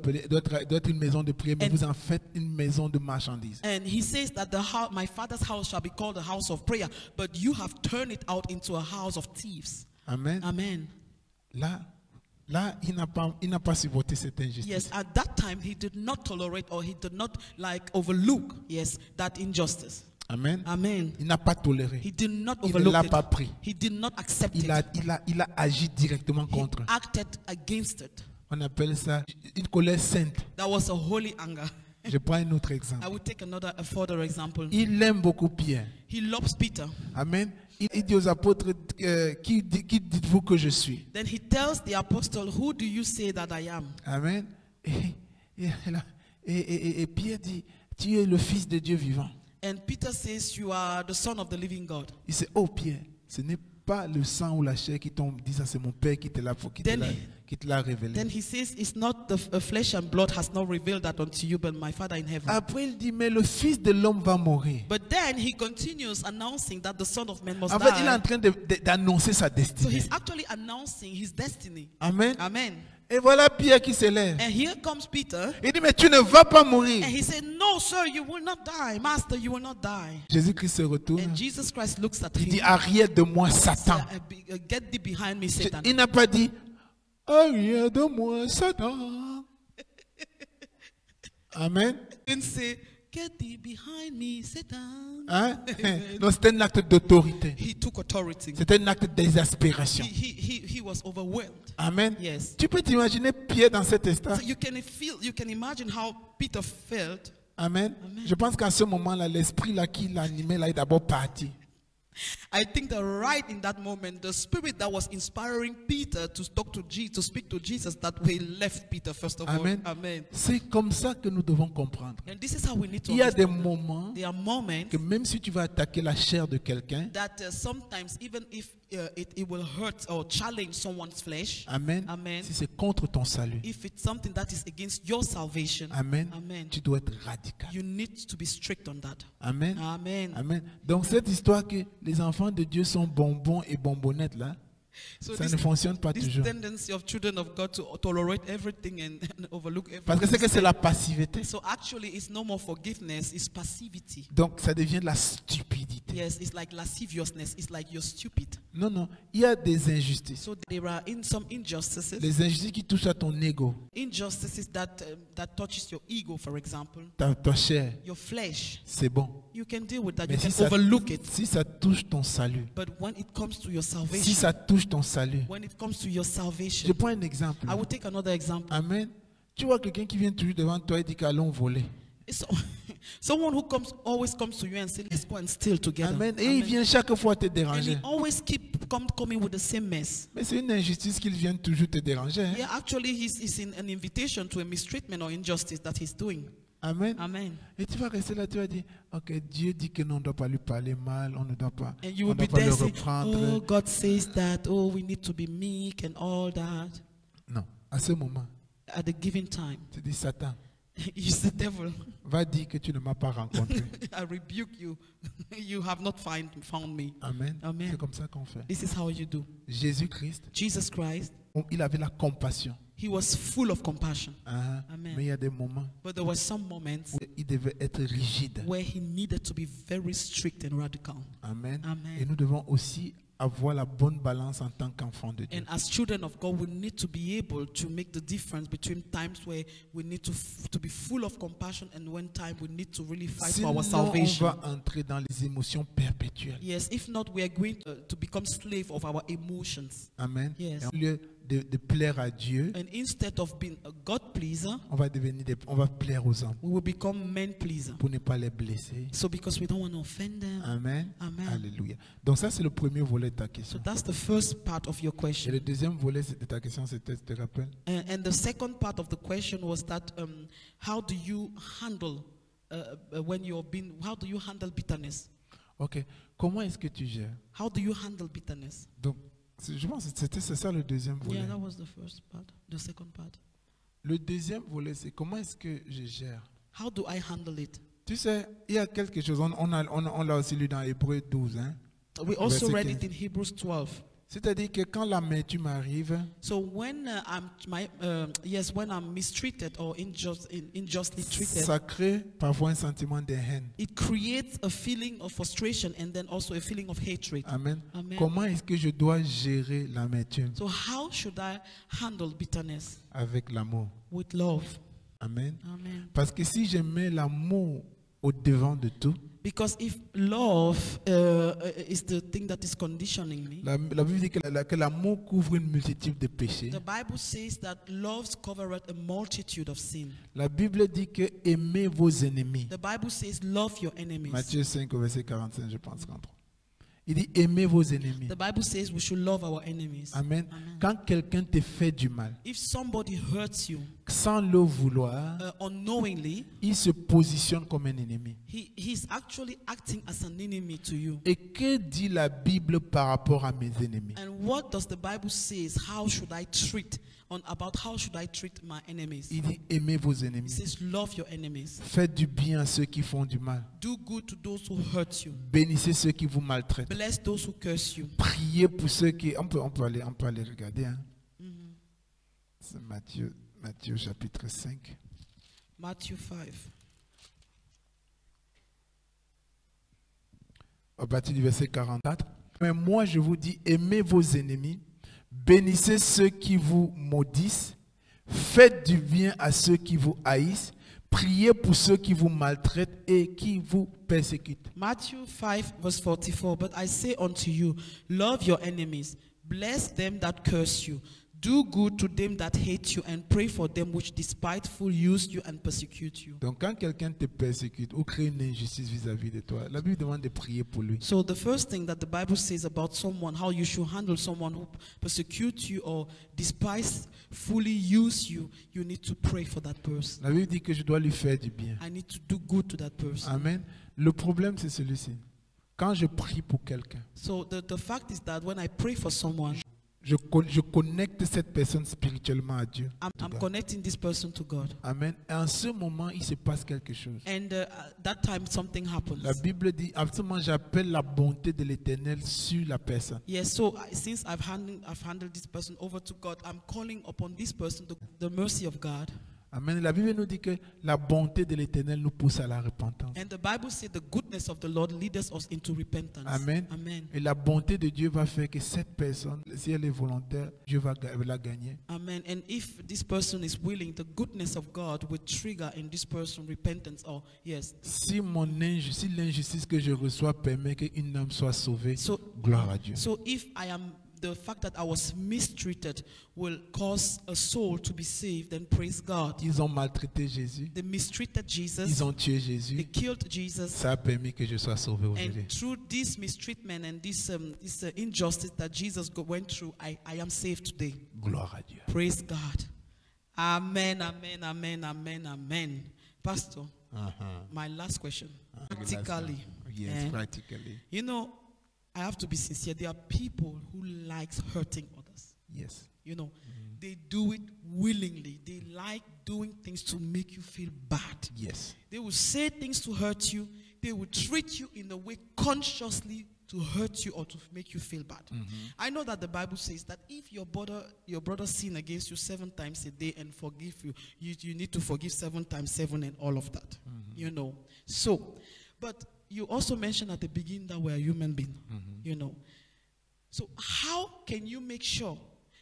être une maison de prière, mais And- vous en faites une maison de marchandises. And he says that my father's house shall be called a house of prayer, but you have turned it out into a house of thieves. Amen. Amen. Là, il n'a pas supporté cette injustice. Yes, at that time he did not tolerate or he did not overlook, that injustice. Amen. Amen. Il n'a pas toléré. He did not Il ne overlook l'a it. pas pris. He did not accept Il it. a agi directement He contre. acted against it. On appelle ça une colère sainte. That was a holy anger. Je prends un autre exemple. I will take a further example. Il aime beaucoup Pierre. He loves Peter. Amen. Il dit aux apôtres, qui dites-vous que je suis? Then he tells the apostle, who do you say that I am? Amen. Et Pierre dit, tu es le fils de Dieu vivant. And Peter says, you are the son of the living God. Il dit, oh Pierre, ce n'est pas le sang ou la chair qui t'ont dit ça, c'est mon Père qui te l'a révélé. Then he says, it's not the flesh and blood has not revealed that unto you, but my Father in heaven. Après il dit, mais le fils de l'homme va mourir. But then he continues announcing that the Son of Man must En fait, il est en die. train d'annoncer sa So destinée. he's actually announcing his destiny. Amen. Amen. Et voilà Pierre qui se lève. And here comes Peter. Il dit, mais tu ne vas pas mourir. And he said, no, sir, you will not die. Master, you will not die. Jésus-Christ se retourne. And Jesus Christ looks at Il dit, him. arrière de moi, Satan. Get thee behind me, Satan. Il n'a pas dit, arrière de moi, Satan. Amen. He didn't say, get thee behind me, Satan. Hein? Non, c'était un acte d'autorité. He took authority. C'était un acte d'exaspération. He was overwhelmed. Amen. Yes. Tu peux t'imaginer Pierre dans cet instant. So you can imagine how Peter felt. Amen. Amen. Je pense qu'à ce moment-là, l'esprit là qui l'animait là est d'abord parti. I think that right in that moment, the spirit that was inspiring Peter to talk to Jesus, to speak to Jesus, that way left Peter first of Amen. all. Amen. C'est comme ça que nous devons comprendre. And this is how we need to Il y a des understand. moments There are moments que même si tu vas attaquer la chair de quelqu'un, that sometimes, even if it will hurt or challenge someone's flesh, amen, Amen. si c'est contre ton salut, if it's something that is against your salvation, amen, Amen. tu dois être radical. you need to be strict on that. Amen. Amen. Amen. Donc cette histoire que les enfants de Dieu sont bonbons et bonbonnettes là, So ça ne fonctionne pas this toujours. tendency of children of God to tolerate everything and overlook Parce que everything. c'est la passivité. So actually, it's no more forgiveness; it's passivity. Donc ça devient de la stupidité. Yes, it's like lasciviousness. It's like you're stupid. Non, non, il y a des injustices. So there are some injustices. Les injustices qui touchent à ton ego, Injustices that touches your ego, for example, ta chair, your flesh. c'est bon. You can deal with that. Mais You can si ça, overlook it. si ça touche ton salut, But when it comes to your si salvation, ça touche ton salut, when it comes to your je salvation, prends un exemple. I will take another example. Amen. Tu vois quelqu'un qui vient toujours devant toi et dit qu'allons voler. So, someone who always comes to you and says, "Let's go and steal together." Amen. Et il vient chaque fois te And he déranger. always coming with the same mess. Mais c'est une injustice qu'il vienne toujours te déranger. Hein? Yeah, actually, he's in an invitation to a mistreatment or injustice that he's doing. Amen. Amen. Et tu vas rester là, tu vas dire, ok, Dieu dit que nous ne doit pas lui parler mal, on ne doit pas, And you on will doit be pas le there saying, reprendre. "Oh, God says that. Oh, we need to be meek and all that." Non, à ce moment, At the given time, tu dis, Satan, you the devil. va dire que tu ne m'as pas rencontré. I rebuke you. You have not found me. Amen. Amen. C'est comme ça qu'on fait. This is how you do. Jésus-Christ, Jesus Christ, il avait la compassion. he was full of compassion. Hein. Amen. Mais il y a des moments But there were some moments où il devait être rigide. where he needed to be very strict and radical. Amen. Amen. Et nous devons aussi avoir la bonne balance en tant qu'enfant de Dieu. And as children of God, we need to be able to make the difference between times where we need to be full of compassion and when time we need to really fight for Sinon, our on salvation. va entrer dans les émotions perpétuelles. Yes, if not, we are going to become slave of our emotions. Amen. Yes. Et au lieu de plaire à Dieu, And instead of being a God pleaser, on va plaire aux hommes we will become men pleaser. pour ne pas les blesser. So because we don't want to offend them. Amen. Amen. Alléluia. Donc ça, c'est le premier volet de ta So question. that's the first part of your Et question. le deuxième volet de ta question, c'était, tu te rappelles? And the second part of the question was that how do you handle when you're being, how do you handle bitterness? Ok. Comment est-ce que tu gères? How do you handle bitterness? Donc, je pense que c'est ça le deuxième volet. Yeah, that was the first part. The second part. Le deuxième volet, c'est comment est-ce que je gère? How do I handle it? Tu sais, il y a quelque chose, on l'a aussi lu dans Hébreux 12. Hein? We also Verset read 15. it in Hebrews 12. C'est-à-dire que quand l'amertume arrive, So when when I'm mistreated or unjustly treated, ça crée parfois un sentiment de haine. it creates a feeling of frustration and then also a feeling of hatred. Amen. Amen. Comment est-ce que je dois gérer l'amertume? So how should I handle bitterness? Avec l'amour. With love. Amen. Amen. Parce que si je mets l'amour au devant de tout, Because if love is the thing that is conditioning me, la Bible dit que l'amour couvre une multitude de péchés. the Bible says that love covereth a multitude of sin. La Bible dit que aimez vos ennemis. The Bible says love your enemies. Matthieu 5 au verset 45, je pense. Il dit aimez vos ennemis. The Bible says we should love our enemies. Amen. Amen. Quand quelqu'un te fait du mal, If somebody hurts you sans le vouloir, unknowingly, il se positionne comme un ennemi. he's actually acting as an enemy to you. Et que dit la Bible par rapport à mes ennemis? And what does the Bible says? How should I treat my enemies? Il dit aimez vos It ennemis. says love your enemies. Faites du bien à ceux qui font du mal. Do good to those who hurt you. Bénissez ceux qui vous maltraitent. Bless those who curse you. Priez pour ceux qui... On peut aller regarder. Hein? C'est Matthieu chapitre 5. Matthew 5. À partir du verset 44. Mais moi je vous dis, aimez vos ennemis, bénissez ceux qui vous maudissent, faites du bien à ceux qui vous haïssent, priez pour ceux qui vous maltraitent et qui vous persécutent. Matthew 5 verse 44. But I say unto you, love your enemies, bless them that curse you, do good to them that hate you, and pray for them which despitefully use you and persecute you. Donc quand quelqu'un te persécute ou crée une injustice vis-à-vis de toi, la Bible demande de prier pour lui. So the first thing that the Bible says about someone, how you should handle someone who persecutes you or despitefully use you, you need to pray for that person. La Bible dit que je dois lui faire du bien. I need to do good to that person. Amen. Le problème c'est celui-ci. Quand je prie pour quelqu'un, So the fact is that when I pray for someone, je connecte cette personne spirituellement à Dieu. I'm connecting this person to God. Amen. Et en ce moment, il se passe quelque chose. And that time something happens. La Bible dit, à ce moment, j'appelle la bonté de l'Éternel sur la personne. Yes, so since I've handled this person over to God, I'm calling upon this person the mercy of God. Amen. La Bible nous dit que la bonté de l'Éternel nous pousse à la repentance. And the Bible says the goodness of the Lord leads us into repentance. Amen. Amen. Et la bonté de Dieu va faire que cette personne, si elle est volontaire, Dieu va la gagner. Amen. And if this person is willing, the goodness of God will trigger in this person repentance. Or yes. Si l'injustice que je reçois permet qu'une âme soit sauvée, gloire à Dieu. So if the fact that I was mistreated will cause a soul to be saved, then praise God. Ils ont maltraité Jésus. They mistreated Jesus. Ils ont tué They Jésus. killed Jesus. Ça a permis que je sois sauvé aujourd'hui. And through this mistreatment and this injustice that Jesus went through, I am saved today. Gloire à Dieu. Praise God. Amen, amen, amen, amen, amen. Pastor, my last question. Practically. Yes, practically. You know, I have to be sincere. There are people who likes hurting others. Yes. You know, they do it willingly. They like doing things to make you feel bad. Yes. They will say things to hurt you. They will treat you in a way consciously to hurt you or to make you feel bad. I know that the Bible says that if your brother sin against you 7 times a day and forgive you, you need to forgive 7 times 7 and all of that. You know. So, but you also mentioned at the beginning that we're a human being. You know. So how can you make sure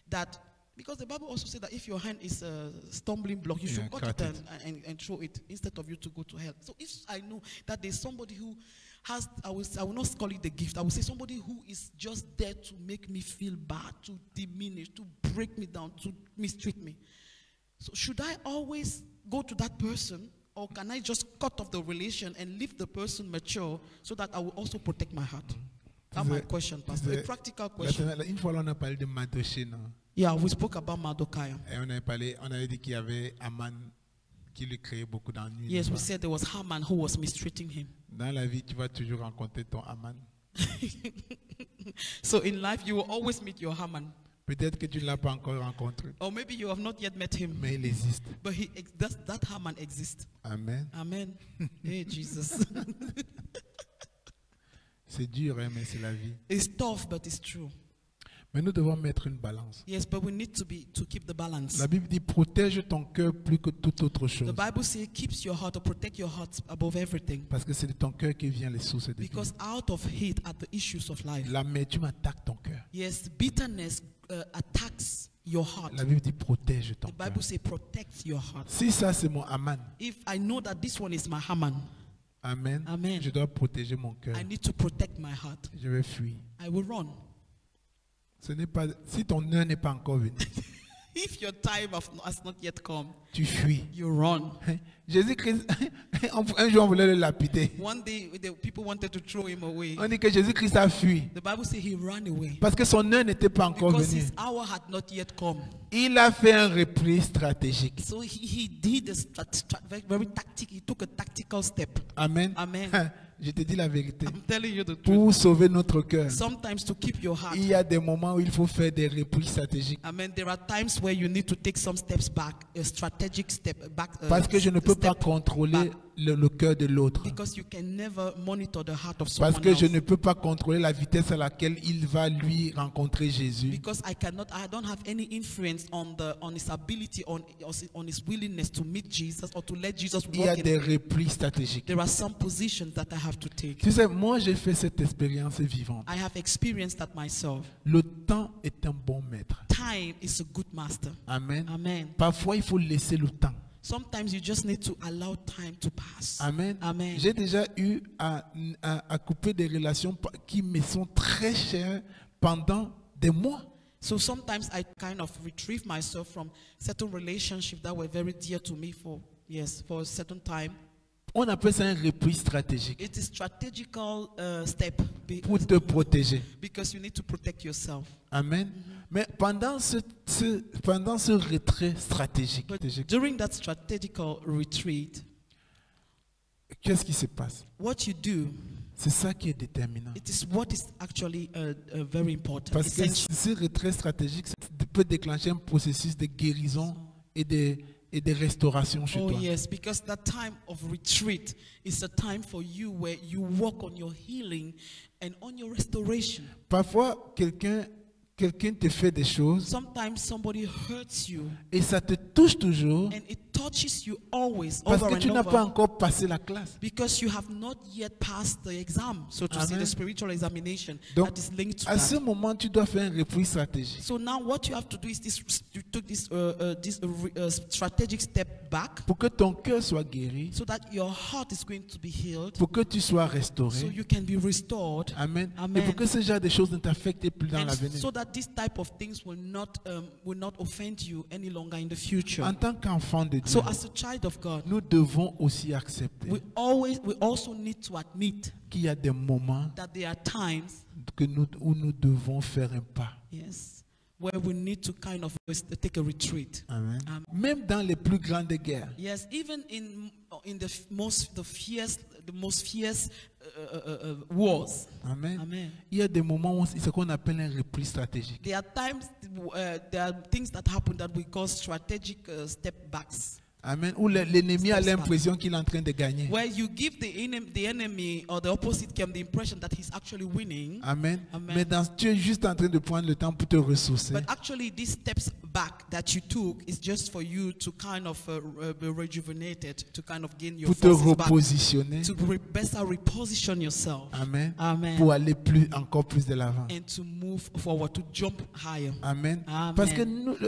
that, because the Bible also said that if your hand is a stumbling block, you should cut it and throw it instead of you to go to hell. So if I know that there's somebody who has, I will not call it the gift, I will say somebody who is just there to make me feel bad, to diminish, to break me down, to mistreat me. So should I always go to that person, or can I just cut off the relation and leave the person mature so that I will also protect my heart? That's my question, Pastor. A practical question. Une fois, on a parlé de Mardochée, non? Yeah, we spoke about Mardochai. Et on avait dit qu'il y avait Aman qui lui créait beaucoup d'ennuis. Yes, n'est-ce we pas? said there was Haman who was mistreating him. Dans la vie, tu vas toujours rencontrer ton Haman. So in life, you will always meet your Haman. Peut-être que tu ne l'as pas encore rencontré, Or maybe you have not yet met him. mais il existe. But that Haman exists. Amen. Amen. Hey, Jesus. C'est dur, hein, mais c'est la vie. It's tough, but it's true. Mais nous devons mettre une balance. Yes, but we need to keep the balance. La Bible dit protège ton cœur plus que toute autre chose. The Bible says keeps your heart or protect your heart above everything. Parce que c'est de ton cœur que viennent les sources de vie. Because out of it are the issues of life. L'amertume attaque ton cœur. Yes, bitterness attacks your heart. La Bible dit protège ton The cœur. Bible says protect your heart. Si ça c'est mon Haman, If I know that this one is my Haman, amen, Amen. je dois protéger mon cœur. I need to protect my heart. Je vais fuir. I will run. Ce n'est pas, si ton heure n'est pas encore venue, If your time has not yet come, tu fuis. you run. Jésus-Christ, un jour on voulait le lapider. One day, the people wanted to throw him away. On dit que Jésus-Christ a fui The Bible says he ran away parce que son heure n'était pas encore because venue. his hour had not yet come. Il a fait un repli stratégique. So he did a very tactic. He took a tactical step. Amen. Amen. Je te dis la vérité. I'm telling you the truth. Pour sauver notre cœur, Sometimes to keep your heart. il y a des moments où il faut faire des replis stratégiques. Amen. There are times where you need to take some steps back, a strategic step back. Parce que je ne peux pas step contrôler back. le cœur de l'autre. Because you can never monitor the heart of someone Parce que je else. ne peux pas contrôler la vitesse à laquelle il va lui rencontrer Jésus. Because I don't have any influence on his ability, on his willingness to meet Jesus or to let Jesus Il y a walk des in. replis stratégiques. There are some positions that I have to take. Tu sais, moi j'ai fait cette expérience vivante. I have experienced that myself. Le temps est un bon maître. Time is a good master. Amen. Amen. Parfois il faut laisser le temps. Sometimes you just need to allow time to pass. Amen. Amen. J'ai déjà eu à couper des relations qui me sont très chères pendant des mois. So sometimes I kind of retrieve myself from certain relationships that were very dear to me for a certain time. On appelle ça un repli stratégique It is strategical step pour te protéger. because you need to protect yourself. Amen. Mais pendant ce retrait stratégique, But during that strategical retreat, qu'est-ce qui se passe? what you do, C'est ça qui est déterminant. it is what is actually very important. Parce que Essential. ce retrait stratégique peut déclencher un processus de guérison et de restauration chez Oh toi. yes, because that time of retreat is a time for you where you work on your healing and on your restoration. Parfois, quelqu'un te fait des choses Sometimes somebody hurts you et ça te touche toujours and it touches you always parce over que tu and n'as pas over encore passé la classe. because you have not yet passed the exam, so to say, Amen. the spiritual examination Donc, that is linked to à ce that. moment, tu dois faire un repli stratégique. So now what you have to do is you took this strategic step back Pour que ton cœur soit guéri, so that your heart is going to be healed, pour que tu sois so restauré. you can be restored. Amen. Amen. Et pour que ce genre de choses ne t'affectent plus dans And l'avenir. so that this type of things will not offend you any longer in the future. En tant qu'enfant de Dieu, So as a child of God, nous devons aussi accepter we also need to admit qu'il y a des moments that there are times, où nous devons faire un pas. yes, where we need to kind of take a retreat. Amen. Amen. Même dans les plus grandes guerres, Yes, even in the most fierce wars. Amen. Amen. Il y a des moments où c'est ce qu'on appelle un repli stratégique. There are times, there are things that happen that we call strategic step backs. Amen. Où l'ennemi a Steps back. l'impression qu'il est en train de gagner. Where you give the enemy or the opposite camp the impression that he's actually winning. Amen. Amen. Mais tu es juste en train de prendre le temps pour te ressourcer. But actually, these steps back that you took is just for you to kind of be rejuvenated, to kind of gain your Pour te forces back, repositionner. to better reposition yourself. Amen. Amen. Pour aller encore plus de l'avant. And to move forward, to jump higher. Amen. Amen. Parce que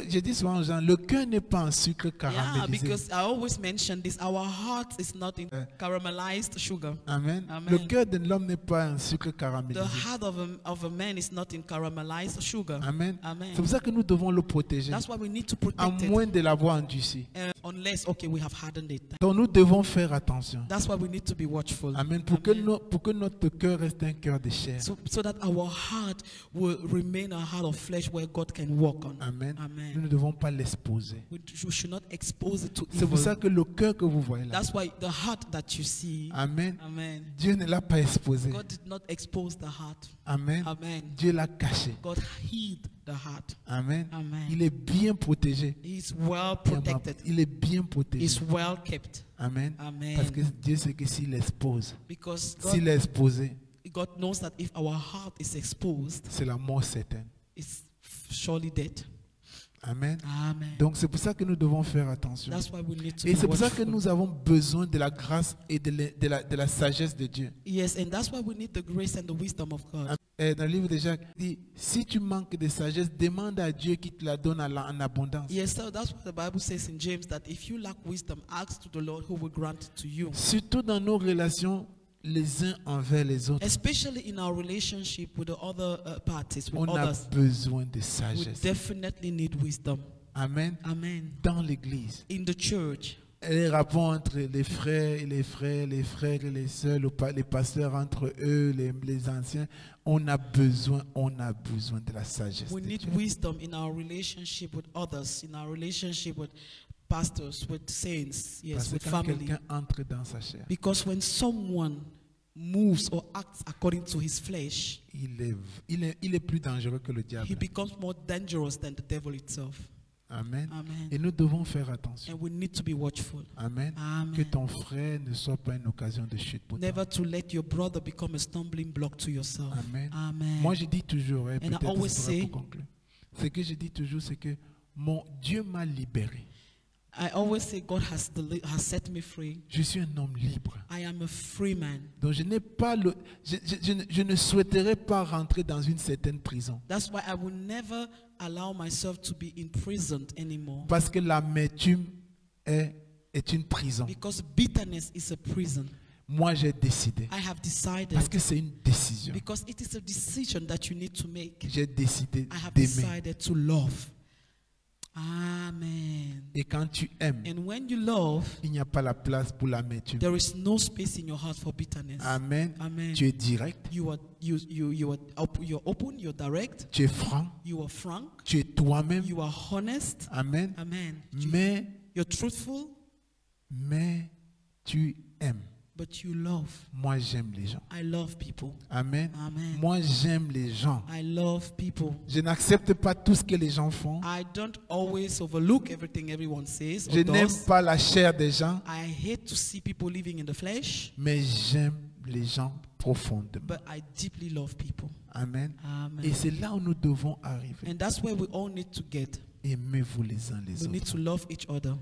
je dis souvent aux gens, le cœur n'est pas en sucre Yeah, caramélisé. because I always mention this. Our heart is not in caramelized sugar. Amen. Amen. Le cœur de l'homme n'est pas en sucre The caramélisé. heart of a man is not in caramelized sugar. Amen. Amen. C'est pour ça que nous devons le protéger. That's why we need to à protect moins it. de l'avoir endurci. Unless, okay, we have hardened it. Donc nous devons faire attention. That's why we need to be watchful. Amen. Pour que notre cœur reste un cœur de chair. So that our heart will remain a heart of flesh where God can walk on. Amen. Amen. Nous ne devons pas l'exposer. We should not expose it to C'est pour ça evil. que le cœur que vous voyez là. That's why the heart that you see, Amen. amen. Dieu ne l'a pas exposé. God did not expose the heart. Amen. Amen. Dieu l'a caché. God hid the heart. Amen. Amen. Il est bien protégé. He's well protected. Il est bien protégé. He's well kept. Amen. Amen. Parce que Dieu sait que s'il expose, Because s'il est exposé, God knows that if our heart is exposed, c'est la mort certaine. it's surely dead. Amen. Amen. Donc c'est pour ça que nous devons faire attention. That's why we need to Et be c'est pour ça que watchful. nous avons besoin de la grâce et de la sagesse de Dieu. Yes, and that's why we need the grace and the wisdom of God. Et dans le livre de Jacques, il dit, si tu manques de sagesse, demande à Dieu qui te la donne en abondance. Yes, so that's what the Bible says in James, that if you lack wisdom, ask to the Lord who will grant it to you. Surtout dans nos relations les uns envers les autres. Especially in our relationship with the other parties, with On a others. besoin de We sagesse. definitely need wisdom. Amen. Amen. Dans l'église. In the church, Les rapports entre les frères et les frères et les sœurs, les pasteurs entre eux, les anciens, on a besoin de la sagesse. we de need Dieu. wisdom in our relationship with others, in our relationship with pastors, with saints, yes, Parce with que quand family. quelqu'un entre dans sa chair, Because when someone moves or acts according to his flesh, il est plus dangereux que le he diable. becomes more dangerous than the devil itself. Amen. Amen. Et nous devons faire attention. And we need to be watchful. Amen. Amen. Que ton frère ne soit pas une occasion de chute pour toi. Never to let your brother become a stumbling block to yourself. Amen. Amen. Moi, je dis toujours, et And I peut-être always ce sera say- pour conclure. Ce que je dis toujours, c'est que mon Dieu m'a libéré. I always say God has set me free. Je suis un homme libre. I am a free man. Donc je n'ai pas je ne souhaiterais pas rentrer dans une certaine prison. That's why I will never allow myself to be imprisoned anymore. Parce que l'amertume est une prison. Because bitterness is a prison. Moi, j'ai décidé. I have decided. Parce que c'est une décision. Because it is a decision that you need to make. J'ai décidé I have d'aimer. decided to love. Amen. Et quand tu aimes, And when you love, il n'y a pas la place pour l'amertume. there is no space in your heart for bitterness. Amen. Amen. Tu es direct, You're open, you're direct, tu es franc, you are frank, tu es toi-même. you are honest. Amen. Amen. Mais You're truthful, tu aimes. but you love. Moi, j'aime les gens. I love people. Amen. Amen. Moi, j'aime les gens. I love people. Je n'accepte pas tout ce que les gens font. I don't always overlook everything everyone says Je or n'aime does. pas la chair des gens, I hate to see people living in the flesh, mais j'aime les gens profondément. but I deeply love people. Amen. Amen. Et c'est là où nous devons arriver. And that's where we all need to get. Aimez-vous les uns les We need autres. to love each other.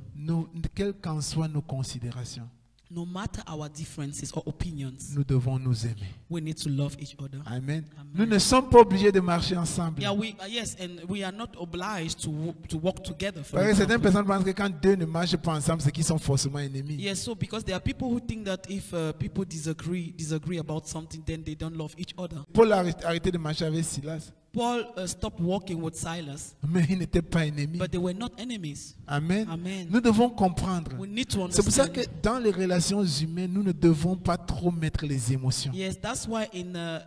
Quelles qu'en soient nos considérations, No matter our differences or opinions, nous devons nous aimer. we need to love each other. Amen. Amen. Nous ne sommes pas obligés de marcher ensemble. Yeah, yes, and we are not obliged to work together. For Parce que certaines example. personnes pensent que quand deux ne marchent pas ensemble, c'est qu'ils sont forcément ennemis. Yes, so because there are people who think that if people disagree about something, then they don't love each other. Paul a arrêté de marcher avec Silas, Paul stopped walking with Silas, mais ils n'étaient pas ennemis. but they were not enemies. Amen. Amen. Nous devons comprendre. We need to C'est pour ça understand. que dans les relations humaines, nous ne devons pas trop mettre les émotions. Yes, that's why in a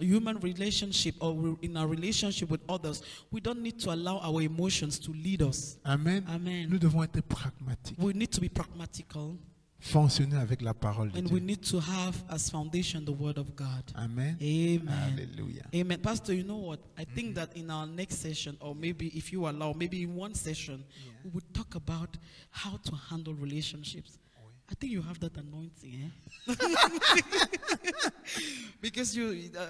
human relationship or in our relationship with others, we don't need to allow our emotions to lead us. Amen. Amen. Nous devons être pragmatiques. We need to be pragmatical, Fonctionner avec la parole de and we Dieu. need to have as foundation the word of God. Amen. Amen. Alléluia. Amen. Pastor, you know what? I think that in our next session, or maybe if you allow, maybe in one session, we would talk about how to handle relationships. I think you have that anointing, eh? Because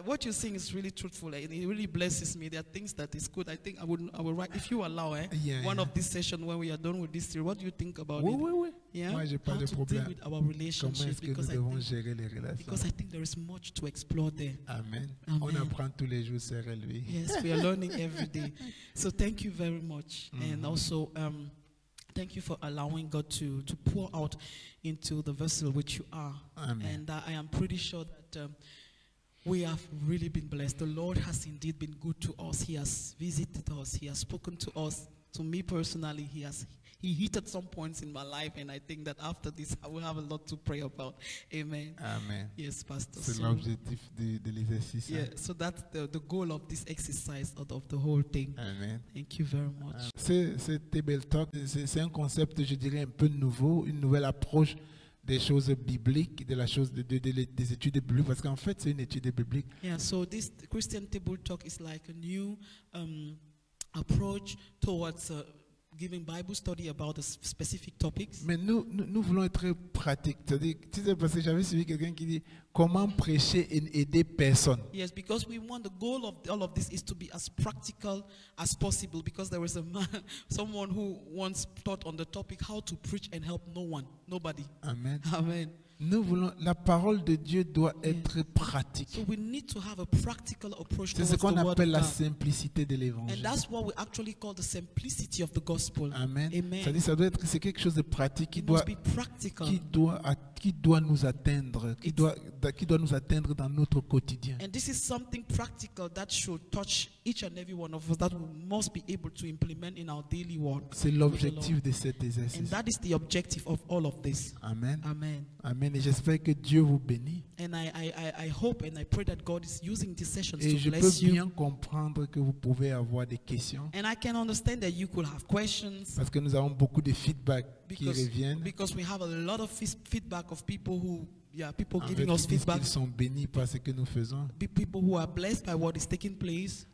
what you're saying is really truthful, and it really blesses me. There are things that is good. I think I will write, if you allow, one of this session when we are done with this series. What do you think about Oui, it? oui, oui. Yeah, Moi, j'ai pas how de to problème. deal with our Comment relationships, est-ce que nous because devons gérer les relations? I think there is much to explore there. Amen. Amen. On apprend tous les jours, c'est lui. Yes, we are learning every day. So thank you very much. And also, thank you for allowing God to pour out into the vessel which you are. Amen. And I am pretty sure that We have really been blessed. The Lord has indeed been good to us. He has visited us. He has spoken to us. To me personally, He hit some points in my life, and I think that after this, I will have a lot to pray about. Amen. Amen. Yes, Pastor. C'est So, l'objectif de l'exercice. hein. yeah, so that's the goal of this exercise, of the whole thing. Amen. Thank you very much. C'est Table Talk, c'est un concept, je dirais, un peu nouveau, une nouvelle approche des choses bibliques, de la chose des études bibliques, parce qu'en fait, c'est une étude biblique. Yeah, so this Christian Table Talk is like a new approach towards giving Bible study about the specific topics. Mais nous voulons être très pratiques. C'est-à-dire, tu sais, parce que j'avais suivi quelqu'un qui dit comment prêcher et aider personne. Yes, because we want, the goal of all of this is to be as practical as possible, because there is a man, someone who once taught on the topic how to preach and help nobody. Amen. Amen. Nous voulons, la parole de Dieu doit être pratique. So we need to have a practical approach C'est towards ce qu'on the word appelle of la God. simplicité de And l'évangile. that's what we actually call the simplicity of the gospel. Amen. Amen. C'est-à-dire, ça doit être, c'est quelque chose de pratique qui It doit, must be practical. qui doit nous atteindre, qui doit nous atteindre dans notre quotidien. And this is something practical that should touch each and every one of us, that we must be able to implement in our daily work. C'est l'objectif de cet And exercice. that is the objective of all of this. Amen. Amen. Amen. Et j'espère que Dieu vous bénit. And I hope and I pray that God is using these sessions Et to je peux bless you. bien comprendre que vous pouvez avoir des questions. And I can understand that you could have questions, Parce que nous avons beaucoup de feedback qui because, reviennent. because we have a lot of feedback of people who, people En giving fait, us ils disent feedback, qu'ils sont bénis par ce que nous faisons. people who are blessed by what is taking place.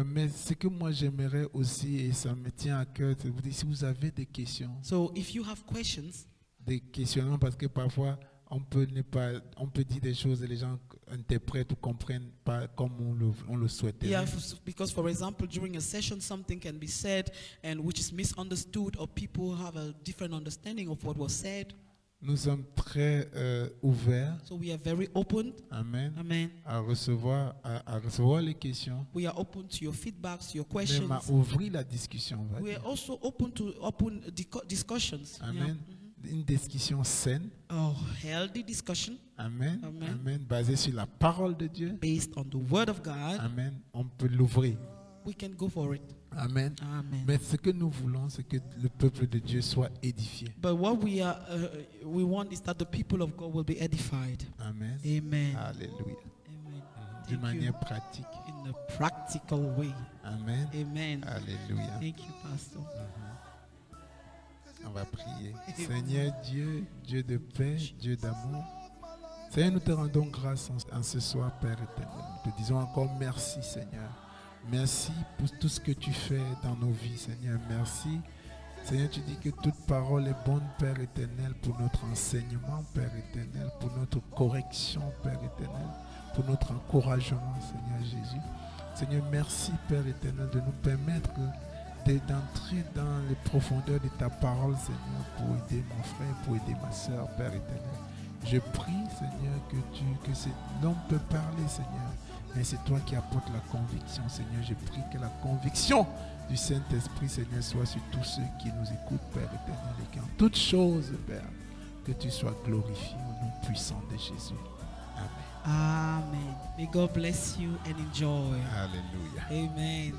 Mais ce que moi j'aimerais aussi, et ça me tient à cœur, c'est de vous dire, si vous avez des questions, So if you have questions, des questionnements, parce que parfois on peut dire des choses et les gens interprètent ou comprennent pas comme on le souhaitait. yeah, because for example, during a session, something can be said and which is misunderstood, or people have a different understanding of what was said. Nous sommes très ouverts, So we are very open. amen, Amen. à recevoir les questions, We are open to your feedbacks, your même questions. à ouvrir la discussion. On va We dire. are also open to open discussions. Amen. Une discussion saine, Yeah. Oh, healthy discussion amen, Amen. amen, basée sur la parole de Dieu, based on the word of God. amen. On peut l'ouvrir, We can go for it. amen. Amen. Mais ce que nous voulons, c'est que le peuple de Dieu soit édifié. But what we want is that the people of God will be edified. Amen. Amen. Alléluia. Amen. D'une Thank manière you. pratique. In a practical way. Amen. Amen. Alléluia. Thank you, Pastor. On va prier. Seigneur Dieu, Dieu de paix, Dieu d'amour. Seigneur, nous te rendons grâce en ce soir, Père éternel. Nous te disons encore merci, Seigneur. Merci pour tout ce que tu fais dans nos vies, Seigneur. Merci. Seigneur, tu dis que toute parole est bonne, Père éternel, pour notre enseignement, Père éternel, pour notre correction, Père éternel, pour notre encouragement, Seigneur Jésus. Seigneur, merci, Père éternel, de nous permettre d'entrer dans les profondeurs de ta parole, Seigneur, pour aider mon frère, pour aider ma soeur, Père éternel. Je prie, Seigneur, que l'homme peut parler, Seigneur, mais c'est toi qui apportes la conviction, Seigneur. Je prie que la conviction du Saint-Esprit, Seigneur, soit sur tous ceux qui nous écoutent, Père éternel, et qu'en toutes choses, Père, que tu sois glorifié au nom puissant de Jésus. Amen. Amen. May God bless you and enjoy. Alléluia. Amen.